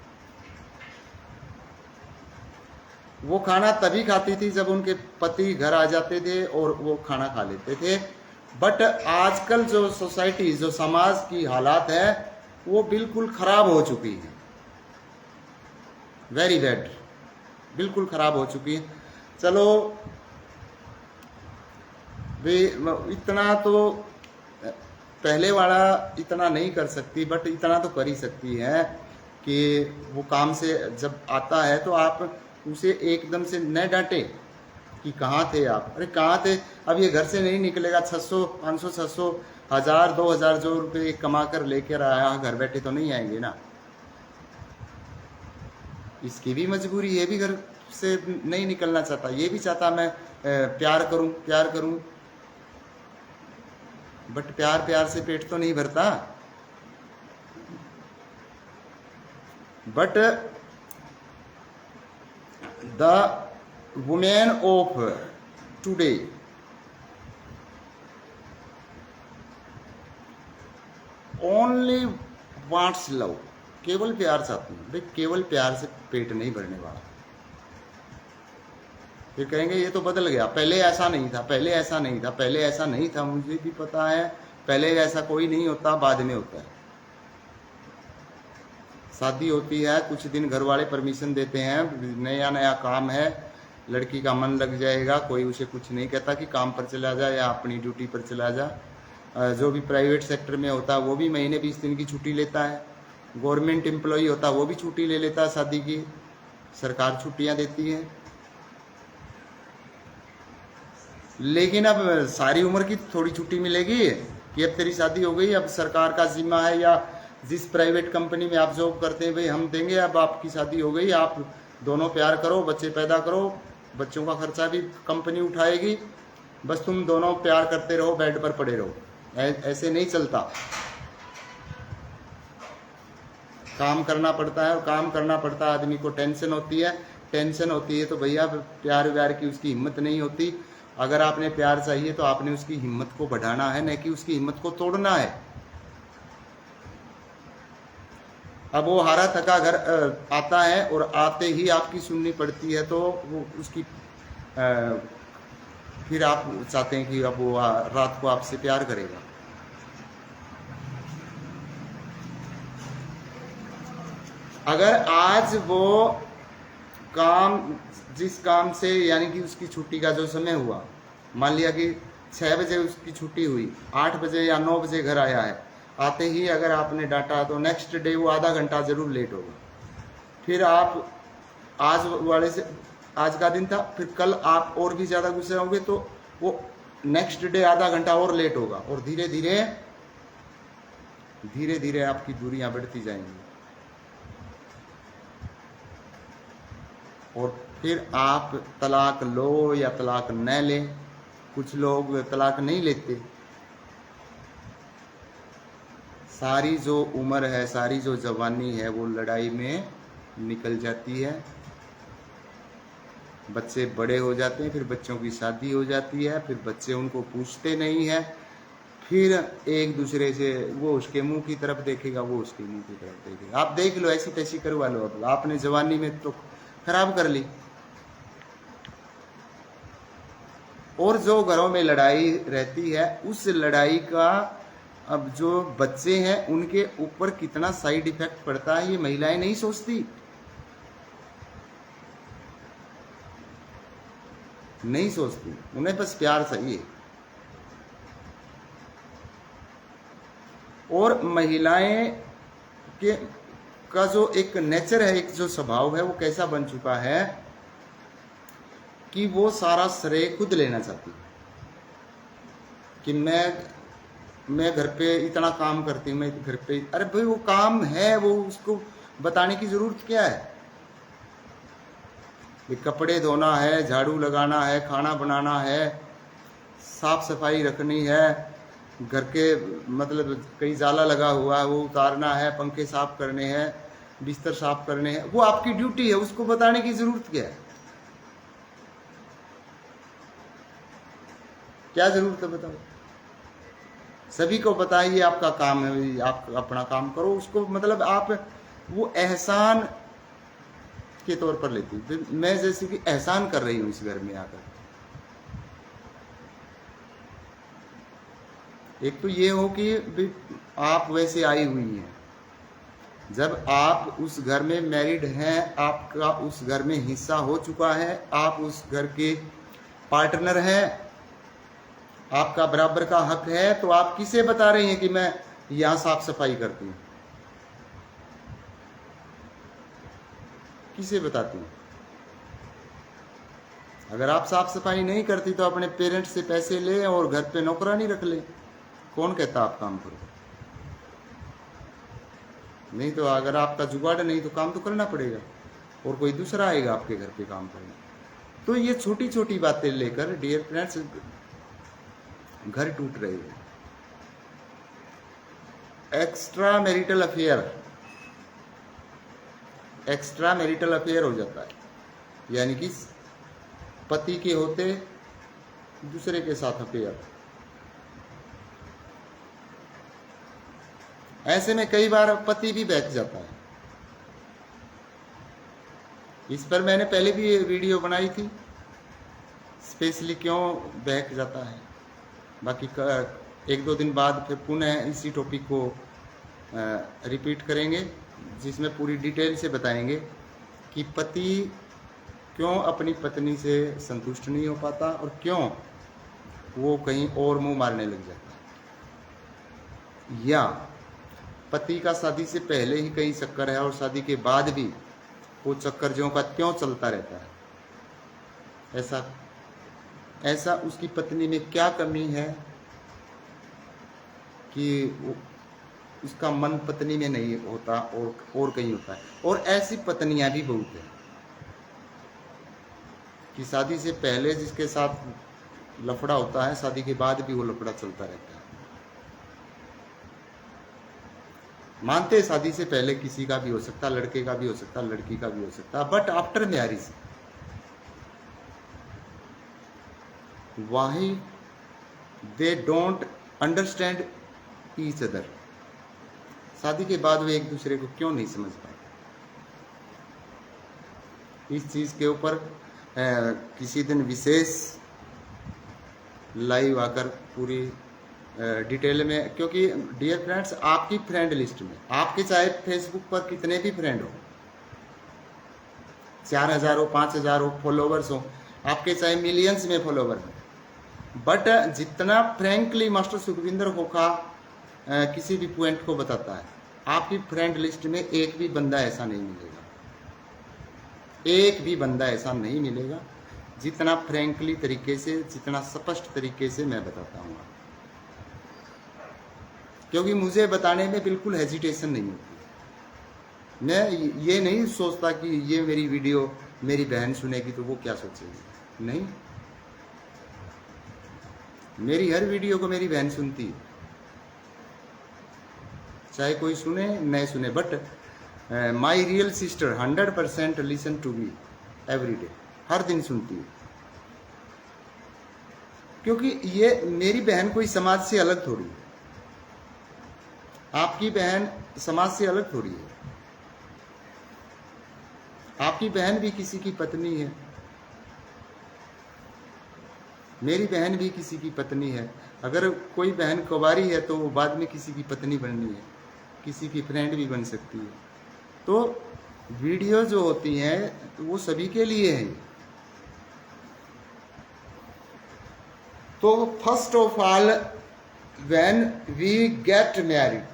वो खाना तभी खाती थी जब उनके पति घर आ जाते थे और वो खाना खा लेते थे। बट आजकल जो सोसाइटी, जो समाज की हालात है वो बिल्कुल खराब हो चुकी है, वेरी बैड, बिल्कुल खराब हो चुकी है। चलो वे इतना तो पहले वाला इतना नहीं कर सकती, बट इतना तो कर ही सकती है कि वो काम से जब आता है तो आप उसे एकदम से न डांटे कि कहाँ थे आप, अरे कहाँ थे, अब ये घर से नहीं निकलेगा, 600 500 600 1000 2000 जो रुपये कमा कर लेकर आया, घर बैठे तो नहीं आएंगे ना। इसकी भी मजबूरी, ये भी घर से नहीं निकलना चाहता, ये भी चाहता मैं प्यार करूं प्यार करूं, बट प्यार प्यार से पेट तो नहीं भरता। But the women of today only wants love, केवल प्यार चाहती है। भाई केवल प्यार से पेट नहीं भरने वाला। फिर कहेंगे ये तो बदल गया, पहले ऐसा नहीं था, पहले ऐसा नहीं था, पहले ऐसा नहीं था। मुझे भी पता है पहले ऐसा कोई नहीं होता, बाद में होता है। शादी होती है, कुछ दिन घर वाले परमिशन देते हैं, नया नया काम है, लड़की का मन लग जाएगा, कोई उसे कुछ नहीं कहता कि काम पर चला जा या अपनी ड्यूटी पर चला जा। जो भी प्राइवेट सेक्टर में होता है वो भी महीने 20 दिन की छुट्टी लेता है। गवर्नमेंट एम्प्लॉई होता है वो भी छुट्टी ले लेता है, शादी की सरकार छुट्टियां देती है। लेकिन अब सारी उम्र की थोड़ी छुट्टी मिलेगी कि अब तेरी शादी हो गई, अब सरकार का जिम्मा है, या जिस प्राइवेट कंपनी में आप जॉब करते हैं भाई हम देंगे, अब आपकी शादी हो गई, आप दोनों प्यार करो, बच्चे पैदा करो, बच्चों का खर्चा भी कंपनी उठाएगी, बस तुम दोनों प्यार करते रहो, बेड पर पड़े रहो। ऐसे नहीं चलता, काम करना पड़ता है, और काम करना पड़ता है आदमी को। टेंशन होती है, टेंशन होती है तो भैया प्यार व्यार की उसकी हिम्मत नहीं होती। अगर आपने प्यार चाहिए तो आपने उसकी हिम्मत को बढ़ाना है, न कि उसकी हिम्मत को तोड़ना है। अब वो हारा थका घर आता है और आते ही आपकी सुननी पड़ती है, तो वो उसकी फिर आप चाहते हैं कि अब वो रात को आपसे प्यार करेगा। अगर आज वो काम, जिस काम से, यानी कि उसकी छुट्टी का जो समय हुआ, मान लिया कि 6 बजे उसकी छुट्टी हुई, 8 बजे या 9 बजे घर आया है, आते ही अगर आपने डांटा तो नेक्स्ट डे वो आधा घंटा जरूर लेट होगा। फिर आप आज वाले से, आज का दिन था, फिर कल आप और भी ज़्यादा गुस्से होंगे तो वो नेक्स्ट डे आधा घंटा और लेट होगा, और धीरे धीरे धीरे धीरे आपकी दूरियां बढ़ती जाएंगी। और फिर आप तलाक लो या तलाक न लें, कुछ लोग तलाक नहीं लेते। सारी जो उम्र है, सारी जो जवानी है वो लड़ाई में निकल जाती है। बच्चे बड़े हो जाते हैं, फिर बच्चों की शादी हो जाती है, फिर बच्चे उनको पूछते नहीं है, फिर एक दूसरे से, वो उसके मुंह की तरफ देखेगा, वो उसके मुंह की तरफ देखेगा। आप देख लो, ऐसी तैसी करवा लो। अब आपने जवानी में तो खराब कर ली। और जो घरों में लड़ाई रहती है, उस लड़ाई का अब जो बच्चे हैं उनके ऊपर कितना साइड इफेक्ट पड़ता है ये महिलाएं नहीं सोचती, नहीं सोचती। उन्हें बस प्यार चाहिए। और महिलाएं के का जो एक नेचर है, एक जो स्वभाव है, वो कैसा बन चुका है कि वो सारा श्रेय खुद लेना चाहती है कि मैं घर पे इतना काम करती हूँ, मैं घर पे। अरे भाई वो काम है, वो उसको बताने की जरूरत क्या है? कपड़े धोना है, झाड़ू लगाना है, खाना बनाना है, साफ सफाई रखनी है, घर के मतलब कहीं जाला लगा हुआ है वो उतारना है, पंखे साफ करने हैं, बिस्तर साफ करने हैं, वो आपकी ड्यूटी है। उसको बताने की जरूरत क्या है? क्या जरूरत है बताओ? सभी को पता है ये आपका काम है, आप अपना काम करो। उसको मतलब आप वो एहसान के तौर पर लेती। मैं जैसे कि एहसान कर रही हूं इस घर में आकर। एक तो ये हो कि आप वैसे आई हुई हैं, जब आप उस घर में मैरिड हैं, आपका उस घर में हिस्सा हो चुका है, आप उस घर के पार्टनर हैं, आपका बराबर का हक है, तो आप किसे बता रही हैं कि मैं यहां साफ सफाई करती हूं? किसे बताती हूं? अगर आप साफ सफाई नहीं करती तो अपने पेरेंट्स से पैसे ले और घर पे नौकरानी रख ले। कौन कहता आप काम करो? नहीं तो अगर आपका जुगाड़ नहीं तो काम तो करना पड़ेगा और कोई दूसरा आएगा आपके घर पे काम करने। तो ये छोटी छोटी बातें लेकर डियर फ्रेंड्स घर टूट रहे हैं। एक्स्ट्रा मैरिटल अफेयर हो जाता है, यानी कि पति के होते दूसरे के साथ अफेयर। ऐसे में कई बार पति भी बहक जाता है। इस पर मैंने पहले भी वीडियो बनाई थी, स्पेशली क्यों बहक जाता है। बाकी एक दो दिन बाद फिर पुनः इसी टॉपिक को रिपीट करेंगे, जिसमें पूरी डिटेल से बताएंगे कि पति क्यों अपनी पत्नी से संतुष्ट नहीं हो पाता और क्यों वो कहीं और मुंह मारने लग जाता है, या पति का शादी से पहले ही कहीं चक्कर है और शादी के बाद भी वो चक्कर जो का क्यों चलता रहता है। ऐसा उसकी पत्नी में क्या कमी है कि उसका मन पत्नी में नहीं होता और कहीं होता है। और ऐसी पत्नियां भी बहुत हैं कि शादी से पहले जिसके साथ लफड़ा होता है, शादी के बाद भी वो लफड़ा चलता रहता है। मानते शादी से पहले किसी का भी हो सकता, लड़के का भी हो सकता, लड़की का भी हो सकता, but after marriage why they don't understand each other. शादी के बाद वे एक दूसरे को क्यों नहीं समझ पाए? इस चीज के ऊपर किसी दिन विशेष लाइव आकर पूरी डिटेल में, क्योंकि डियर फ्रेंड्स आपकी फ्रेंड लिस्ट में, आपके चाहे फेसबुक पर कितने भी फ्रेंड हो, 4000 हो, 5000 हो फॉलोवर्स हो, आपके चाहे मिलियंस में फॉलोवर हो, बट जितना फ्रैंकली मास्टर सुखविंदर खोखा किसी भी पॉइंट को बताता है, आपकी फ्रेंड लिस्ट में एक भी बंदा ऐसा नहीं मिलेगा, एक भी बंदा ऐसा नहीं मिलेगा जितना फ्रैंकली तरीके से, जितना स्पष्ट तरीके से मैं बताता हूँ। क्योंकि मुझे बताने में बिल्कुल हेजिटेशन नहीं होती। मैं ये नहीं सोचता कि ये मेरी वीडियो मेरी बहन सुनेगी तो वो क्या सोचेगी। नहीं, मेरी हर वीडियो को मेरी बहन सुनती है, चाहे कोई सुने नहीं सुने, but my real sister 100% listen to me every day, हर दिन सुनती है। क्योंकि ये मेरी बहन कोई समाज से अलग थोड़ी है, आपकी बहन समाज से अलग थोड़ी है। आपकी बहन भी किसी की पत्नी है, मेरी बहन भी किसी की पत्नी है। अगर कोई बहन कुंवारी है तो वो बाद में किसी की पत्नी बननी है, किसी की फ्रेंड भी बन सकती है। तो वीडियो जो होती हैं तो वो सभी के लिए है। तो first of all when we get married,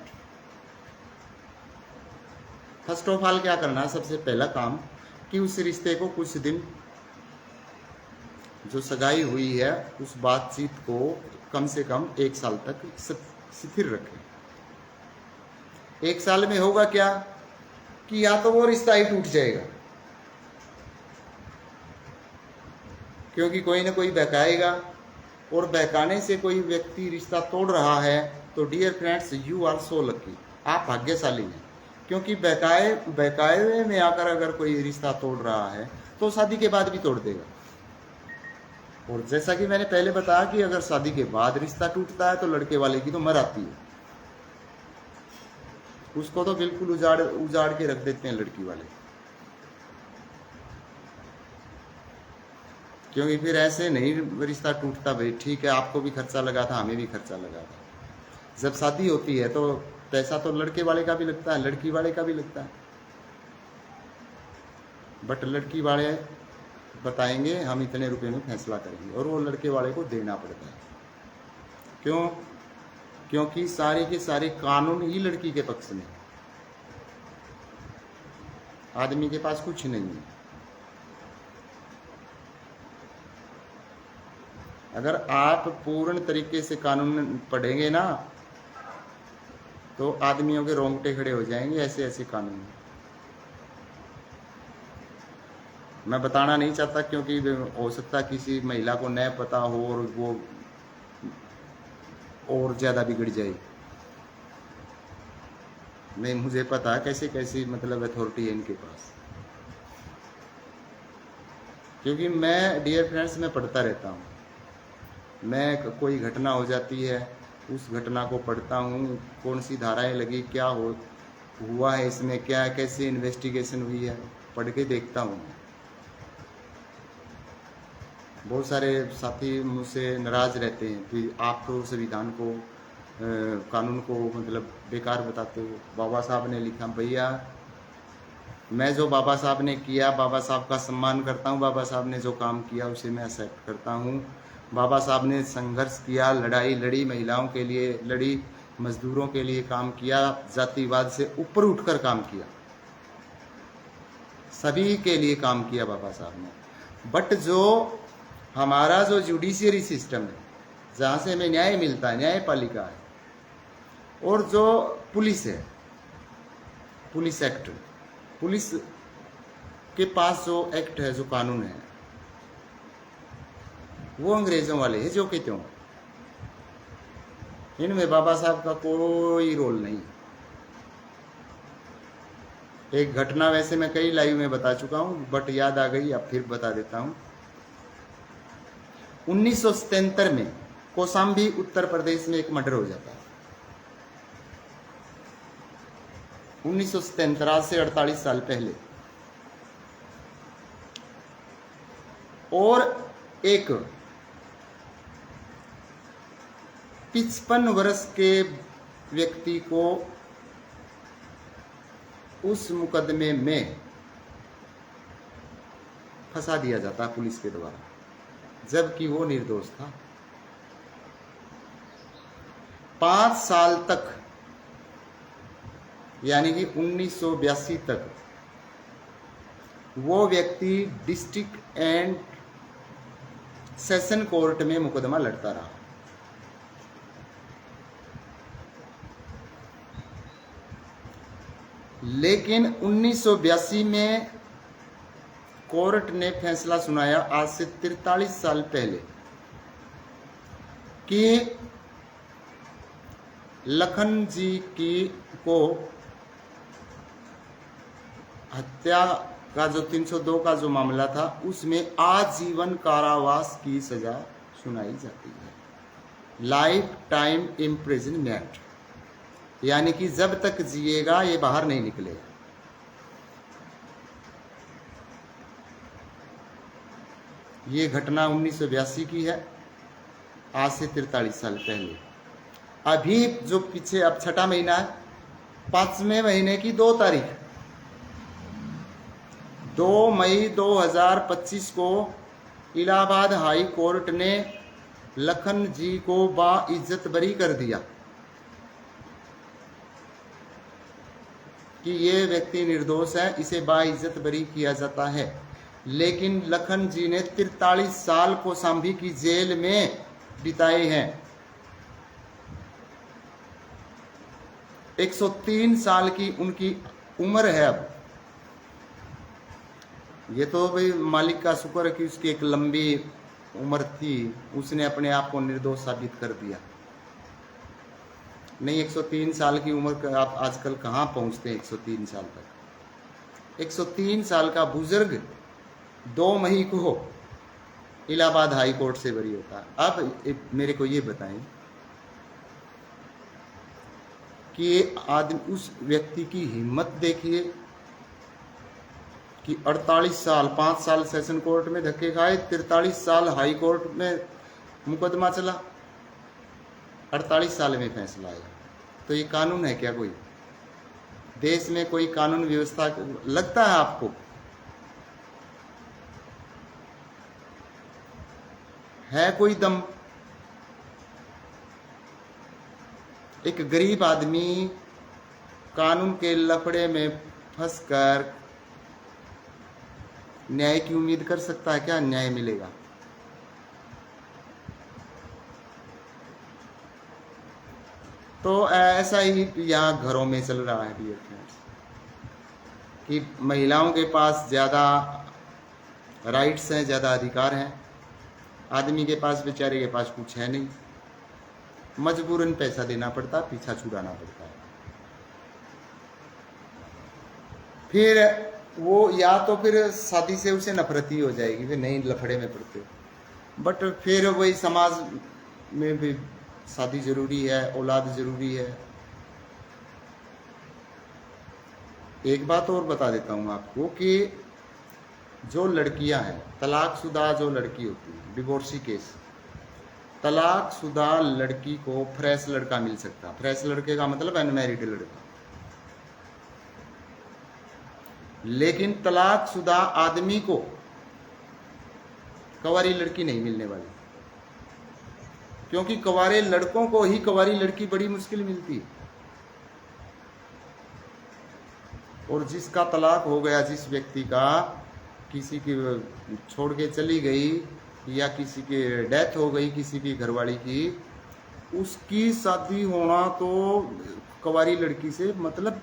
first of all क्या करना है, सबसे पहला काम कि उस रिश्ते को कुछ दिन जो सगाई हुई है उस बातचीत को कम से कम 1 साल तक स्थिर रखें। 1 साल में होगा क्या कि या तो वो रिश्ता ही टूट जाएगा, क्योंकि कोई ना कोई बहकाएगा, और बहकाने से कोई व्यक्ति रिश्ता तोड़ रहा है तो dear friends you are so lucky, आप भाग्यशाली हैं। क्योंकि बहकाए में आकर अगर कोई रिश्ता तोड़ रहा है तो शादी के बाद भी तोड़ देगा। और जैसा कि मैंने पहले बताया कि अगर शादी के बाद रिश्ता टूटता है तो लड़के वाले की तो मर आती है, उसको तो बिल्कुल उजाड़ के रख देते हैं लड़की वाले। क्योंकि फिर ऐसे नहीं रिश्ता टूटता। भाई ठीक है, आपको भी खर्चा लगा था, हमें भी खर्चा लगा था। जब शादी होती है तो पैसा तो लड़के वाले का भी लगता है, लड़की वाले का भी लगता है, बट लड़की वाले बताएंगे हम इतने रुपए में फैसला करेंगे, और वो लड़के वाले को देना पड़ता है। क्यों? क्योंकि सारे के सारे कानून ही लड़की के पक्ष में, आदमी के पास कुछ नहीं है। अगर आप पूर्ण तरीके से कानून पढ़ेंगे ना तो आदमियों के रोंगटे खड़े हो जाएंगे, ऐसे ऐसे कानून। मैं बताना नहीं चाहता क्योंकि हो सकता किसी महिला को न पता हो और वो और ज़्यादा बिगड़ जाए। नहीं, मुझे पता है कैसे कैसी मतलब अथॉरिटी है इनके पास, क्योंकि मैं डियर फ्रेंड्स मैं पढ़ता रहता हूँ। मैं कोई घटना हो जाती है उस घटना को पढ़ता हूँ, कौन सी धाराएं लगी, क्या हुआ है इसमें, क्या कैसे इन्वेस्टिगेशन हुई है, पढ़ के देखता हूँ। बहुत सारे साथी मुझसे नाराज रहते हैं कि आप तो संविधान को कानून को मतलब बेकार बताते हो। बाबा साहब ने लिखा, भैया मैं जो बाबा साहब ने किया, बाबा साहब का सम्मान करता हूँ, बाबा साहब ने जो काम किया उसे मैं एक्सेप्ट करता हूँ। बाबा साहब ने संघर्ष किया, लड़ाई लड़ी, महिलाओं के लिए लड़ी, मजदूरों के लिए काम किया, जातिवाद से ऊपर उठकर काम किया, सभी के लिए काम किया बाबा साहब ने। बट जो हमारा जो जुडिशियरी सिस्टम है, जहाँ से हमें न्याय मिलता है, न्यायपालिका है, और जो पुलिस है, पुलिस एक्ट, पुलिस के पास जो एक्ट है, जो कानून है, वो अंग्रेजों वाले हैं जो कहते हो। इनमें बाबा साहब का कोई रोल नहीं। एक घटना वैसे मैं कई लाइव में बता चुका हूं, बट याद आ गई, अब फिर बता देता हूं। 1977 में कौशाम्बी उत्तर प्रदेश में एक मर्डर हो जाता है। 1977 से 48 साल पहले। और एक 55 वर्ष के व्यक्ति को उस मुकदमे में फंसा दिया जाता है पुलिस के द्वारा, जबकि वो निर्दोष था। 5 साल तक, यानी कि 1982 तक वो व्यक्ति डिस्ट्रिक्ट एंड सेशन कोर्ट में मुकदमा लड़ता रहा। लेकिन 1982 में कोर्ट ने फैसला सुनाया, आज से 43 साल पहले, कि लखन जी को हत्या का जो 302 का जो मामला था उसमें आजीवन कारावास की सजा सुनाई जाती है, लाइफ टाइम इम्प्रिजनमेंट, यानी कि जब तक जिएगा ये बाहर नहीं निकलेगा। ये घटना 1982 की है। आज से 43 साल पहले। अभी जो पीछे अब छठा महीना है, 5वें महीने की 2 तारीख 2 मई 2025 को इलाहाबाद हाई कोर्ट ने लखन जी को बाइज्जत बरी कर दिया कि ये व्यक्ति निर्दोष है, इसे बाइज्जत बरी किया जाता है। लेकिन लखन जी ने 43 साल कौशाम्बी की जेल में बिताए हैं। 103 साल की उनकी उम्र है अब। ये तो भाई मालिक का शुक्र है कि उसकी एक लंबी उम्र थी, उसने अपने आप को निर्दोष साबित कर दिया। नहीं, 103 साल की उम्र का आप आजकल कहाँ पहुँचते हैं 103 साल तक। 103 साल का बुजुर्ग 2 मई को इलाहाबाद हाई कोर्ट से बरी होता है। अब मेरे को ये बताएं कि आदमी, उस व्यक्ति की हिम्मत देखिए कि 48 साल, 5 साल सेशन कोर्ट में धक्के खाए, 43 साल हाई कोर्ट में मुकदमा चला, 48 साल में फैसला आया। तो ये कानून है क्या? कोई देश में कोई कानून व्यवस्था लगता है आपको? है कोई दम? एक गरीब आदमी कानून के लफड़े में फंसकर न्याय की उम्मीद कर सकता है क्या? न्याय मिलेगा? तो ऐसा ही यहाँ घरों में चल रहा है डियर फ्रेंड्स, कि महिलाओं के पास ज़्यादा राइट्स हैं, ज़्यादा अधिकार हैं, आदमी के पास, बेचारे के पास कुछ है नहीं, मजबूरन पैसा देना पड़ता, पीछा छुड़ाना पड़ता है। फिर वो या तो फिर शादी से उसे नफरत ही हो जाएगी, फिर नहीं लफड़े में पड़ते। बट फिर वही समाज में भी शादी जरूरी है, औलाद जरूरी है। एक बात और बता देता हूँ आपको कि जो लड़कियां हैं, तलाकशुदा जो लड़की होती है, डिवोर्सी केस, तलाकशुदा लड़की को फ्रेश लड़का मिल सकता है। फ्रेश लड़के का मतलब अनमैरिड लड़का। लेकिन तलाकशुदा आदमी को कंवारी लड़की नहीं मिलने वाली, क्योंकि कंवारे लड़कों को ही कंवारी लड़की बड़ी मुश्किल मिलती है। और जिसका तलाक हो गया, जिस व्यक्ति का किसी की छोड़ के चली गई या किसी की डेथ हो गई, किसी की घरवाली की, उसकी शादी होना तो कंवारी लड़की से मतलब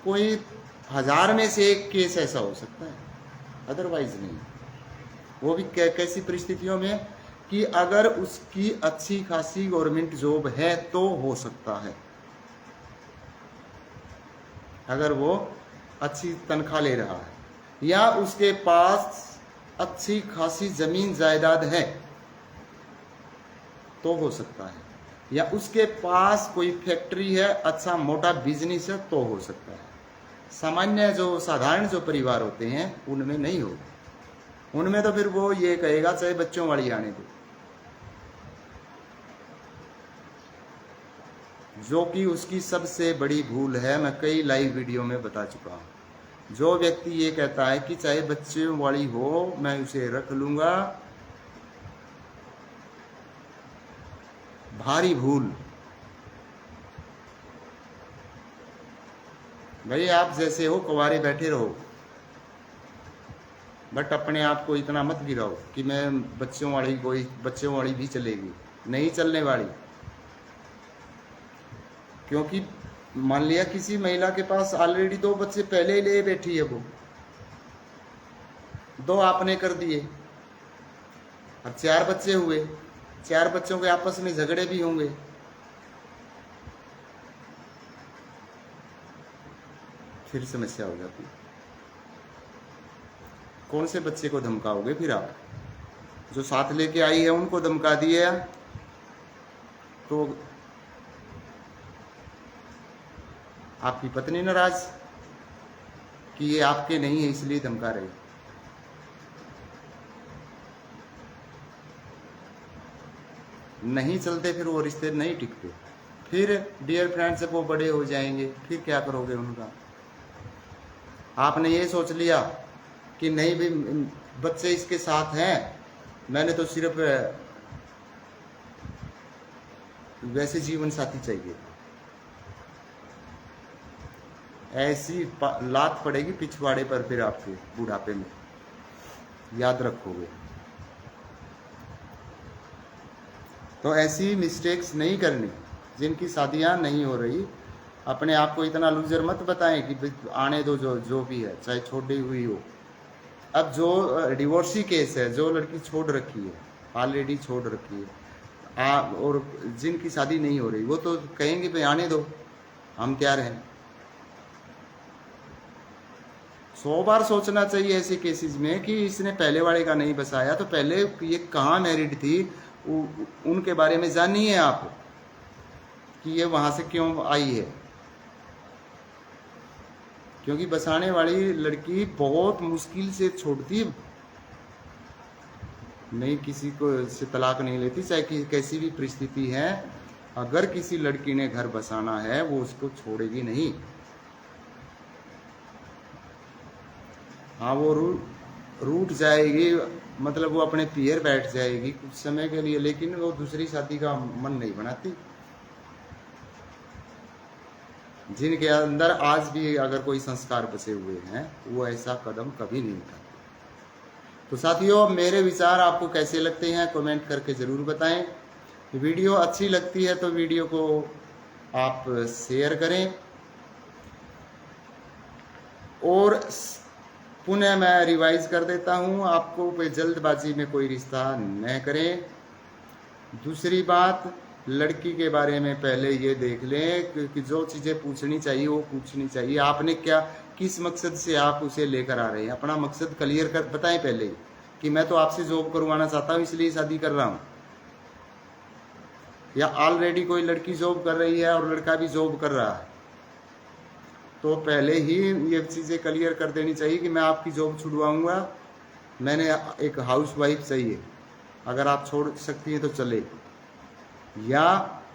कोई 1000 में से एक केस ऐसा हो सकता है, अदरवाइज नहीं। वो भी कैसी परिस्थितियों में कि अगर उसकी अच्छी खासी गवर्नमेंट जॉब है तो हो सकता है, अगर वो अच्छी तनख्वाह ले रहा है, या उसके पास अच्छी खासी जमीन जायदाद है तो हो सकता है, या उसके पास कोई फैक्ट्री है, अच्छा मोटा बिजनेस है तो हो सकता है। सामान्य जो साधारण जो परिवार होते हैं उनमें नहीं होगा। उनमें तो फिर वो ये कहेगा चाहे बच्चों वाली आने दो, जो कि उसकी सबसे बड़ी भूल है। मैं कई लाइव वीडियो में बता चुका हूं। जो व्यक्ति ये कहता है कि चाहे बच्चों वाली हो मैं उसे रख लूंगा, भारी भूल। भाई आप जैसे हो कुंवारे बैठे रहो, बट अपने आप को इतना मत गिराओ कि मैं बच्चों वाली भी चलेगी, नहीं चलने वाली। क्योंकि मान लिया किसी महिला के पास ऑलरेडी 2 बच्चे पहले ही ले बैठी है, वो 2 आपने कर दिए, अब 4 बच्चे हुए, 4 बच्चों के आपस में झगड़े भी होंगे, फिर समस्या हो जाती। कौन से बच्चे को धमकाओगे फिर आप? जो साथ लेके आई है उनको धमका दिए तो आपकी पत्नी नाराज कि ये आपके नहीं है इसलिए धमका रहे। नहीं चलते फिर वो रिश्ते नहीं टिकते। फिर डियर फ्रेंड्स जब वो बड़े हो जाएंगे फिर क्या करोगे उनका? आपने ये सोच लिया कि नहीं भी बच्चे इसके साथ हैं, मैंने तो सिर्फ वैसे जीवन साथी चाहिए, ऐसी लात पड़ेगी पिछवाड़े पर फिर आपके बुढ़ापे में, याद रखोगे। तो ऐसी मिस्टेक्स नहीं करनी। जिनकी शादियां नहीं हो रही, अपने आप को इतना लूजर मत बताएं कि आने दो, जो भी है, चाहे छोड़ी हुई हो। अब जो डिवोर्सी केस है, जो लड़की छोड़ रखी है, ऑलरेडी छोड़ रखी है, और जिनकी शादी नहीं हो रही, वो तो कहेंगे भाई आने दो, हम तैयार हैं। 100 बार सोचना चाहिए ऐसे केसेस में कि इसने पहले वाले का नहीं बसाया तो पहले ये कहाँ मैरिड थी, उनके बारे में जानिए आप कि ये वहां से क्यों आई है। क्योंकि बसाने वाली लड़की बहुत मुश्किल से छोड़ती, नहीं किसी को से तलाक नहीं लेती, चाहे कैसी भी परिस्थिति है। अगर किसी लड़की ने घर बसाना है वो उसको छोड़ेगी नहीं। हाँ, वो रूठ जाएगी, मतलब वो अपने पियर बैठ जाएगी कुछ समय के लिए, लेकिन वो दूसरी शादी का मन नहीं बनाती। जिनके अंदर आज भी अगर कोई संस्कार बसे हुए हैं वो ऐसा कदम कभी नहीं उठाते। तो साथियों, मेरे विचार आपको कैसे लगते हैं कमेंट करके ज़रूर बताएं। वीडियो अच्छी लगती है तो वीडियो को आप शेयर करें, और पुनः मैं रिवाइज कर देता हूं आपको, जल्दबाजी में कोई रिश्ता न करें। दूसरी बात, लड़की के बारे में पहले ये देख लें कि जो चीज़ें पूछनी चाहिए वो पूछनी चाहिए। आपने क्या, किस मकसद से आप उसे लेकर आ रहे हैं, अपना मकसद क्लियर कर बताएं पहले कि मैं तो आपसे जॉब करवाना चाहता हूँ इसलिए शादी कर रहा हूँ, या ऑलरेडी कोई लड़की जॉब कर रही है और लड़का भी जॉब कर रहा है, तो पहले ही ये चीज़ें क्लियर कर देनी चाहिए कि मैं आपकी जॉब छुड़वाऊँगा, मैंने एक हाउस वाइफ चाहिए, अगर आप छोड़ सकती हैं तो चले, या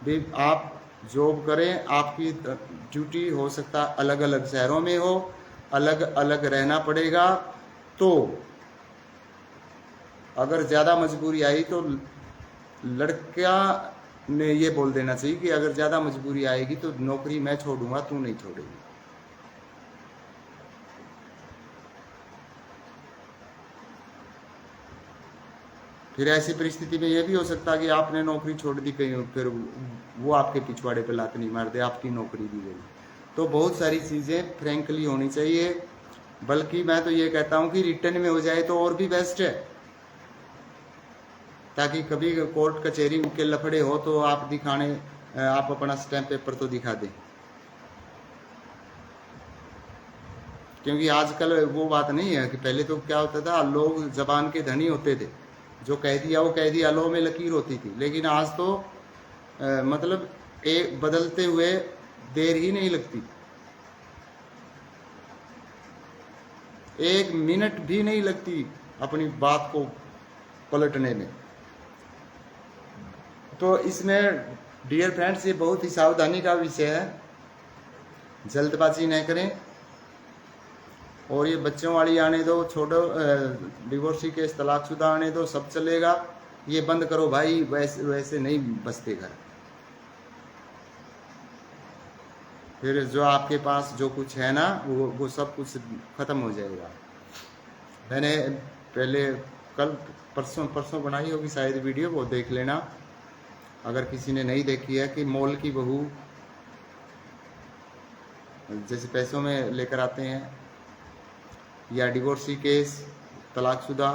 भी आप जॉब करें। आपकी ड्यूटी हो सकता है अलग अलग शहरों में हो, अलग अलग रहना पड़ेगा। तो अगर ज़्यादा मजबूरी आई तो लड़का ने ये बोल देना चाहिए कि अगर ज़्यादा मजबूरी आएगी तो नौकरी मैं छोड़ूंगा, तू नहीं छोड़ेगी। फिर ऐसी परिस्थिति में यह भी हो सकता है कि आपने नौकरी छोड़ दी कहीं, फिर वो आपके पिछवाड़े पे लात नहीं मार दे, आपकी नौकरी भी गई। तो बहुत सारी चीज़ें फ्रैंकली होनी चाहिए, बल्कि मैं तो ये कहता हूँ कि रिटर्न में हो जाए तो और भी बेस्ट है, ताकि कभी कोर्ट कचहरी के लफड़े हो तो आप आप अपना स्टैम्प पेपर तो दिखा दें। क्योंकि आजकल वो बात नहीं है कि पहले तो क्या होता था, लोग जबान के धनी होते थे, जो कह दिया वो कह दिया, लो में लकीर होती थी। लेकिन आज तो मतलब एक बदलते हुए देर ही नहीं लगती, एक मिनट भी नहीं लगती अपनी बात को पलटने में। तो इसमें डियर फ्रेंड्स ये बहुत ही सावधानी का विषय है, जल्दबाजी न करें। और ये बच्चों वाली आने दो, छोड़ो, डिवोर्सी केस, तलाकशुदा आने दो, सब चलेगा, ये बंद करो भाई, वैसे नहीं बसते घर। फिर जो आपके पास जो कुछ है ना वो सब कुछ खत्म हो जाएगा। मैंने पहले कल परसों बनाई होगी शायद वीडियो, वो देख लेना अगर किसी ने नहीं देखी है, कि मॉल की बहू जैसे पैसों में लेकर आते हैं, या डिवोर्सी केस, तलाकशुदा,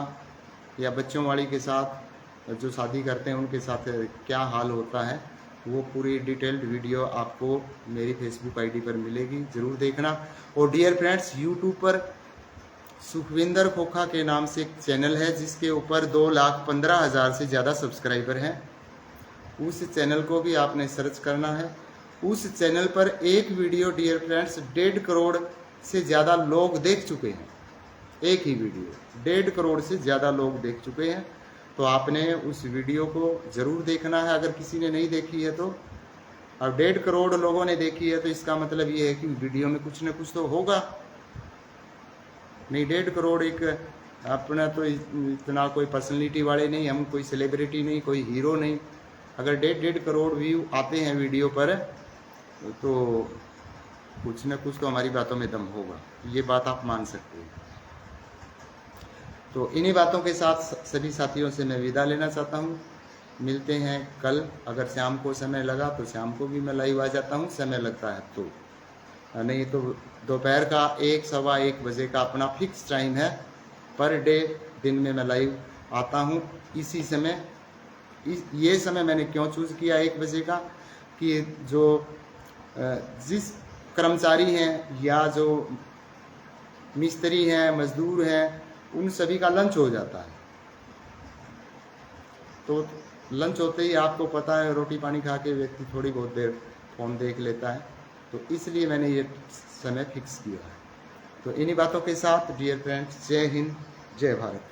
या बच्चों वाली के साथ जो शादी करते हैं उनके साथ क्या हाल होता है, वो पूरी डिटेल्ड वीडियो आपको मेरी फेसबुक आईडी पर मिलेगी, ज़रूर देखना। और डियर फ्रेंड्स, यूट्यूब पर सुखविंदर खोखा के नाम से एक चैनल है जिसके ऊपर 2,15,000 से ज़्यादा सब्सक्राइबर हैं। उस चैनल को भी आपने सर्च करना है। उस चैनल पर एक वीडियो डियर फ्रेंड्स 1.5 करोड़ से ज़्यादा लोग देख चुके हैं। एक ही वीडियो 1.5 करोड़ से ज़्यादा लोग देख चुके हैं। तो आपने उस वीडियो को ज़रूर देखना है। अगर किसी ने नहीं देखी है तो, और 1.5 करोड़ लोगों ने देखी है, तो इसका मतलब ये है कि वीडियो में कुछ न कुछ तो होगा। नहीं, 1.5 करोड़ एक अपना तो इतना कोई पर्सनैलिटी वाले नहीं, हम कोई सेलिब्रिटी नहीं, कोई हीरो नहीं। अगर 1.5 करोड़ व्यू आते हैं वीडियो पर, तो कुछ न कुछ तो हमारी बातों में दम होगा, ये बात आप मान सकते हैं। तो इन्हीं बातों के साथ सभी साथियों से मैं विदा लेना चाहता हूँ। मिलते हैं कल। अगर शाम को समय लगा तो शाम को भी मैं लाइव आ जाता हूँ, समय लगता है तो, नहीं तो दोपहर का 1 सवा 1 बजे का अपना फिक्स टाइम है। पर डे दिन में मैं लाइव आता हूँ इसी समय। ये समय मैंने क्यों चूज़ किया 1 बजे का, कि जो जिस कर्मचारी हैं या जो मिस्त्री हैं, मजदूर हैं, उन सभी का लंच हो जाता है। तो लंच होते ही आपको पता है, रोटी पानी खा के व्यक्ति थोड़ी बहुत देर फ़ोन देख लेता है, तो इसलिए मैंने ये समय फिक्स किया है। तो इन्हीं बातों के साथ डियर फ्रेंड्स, जय हिंद, जय भारत।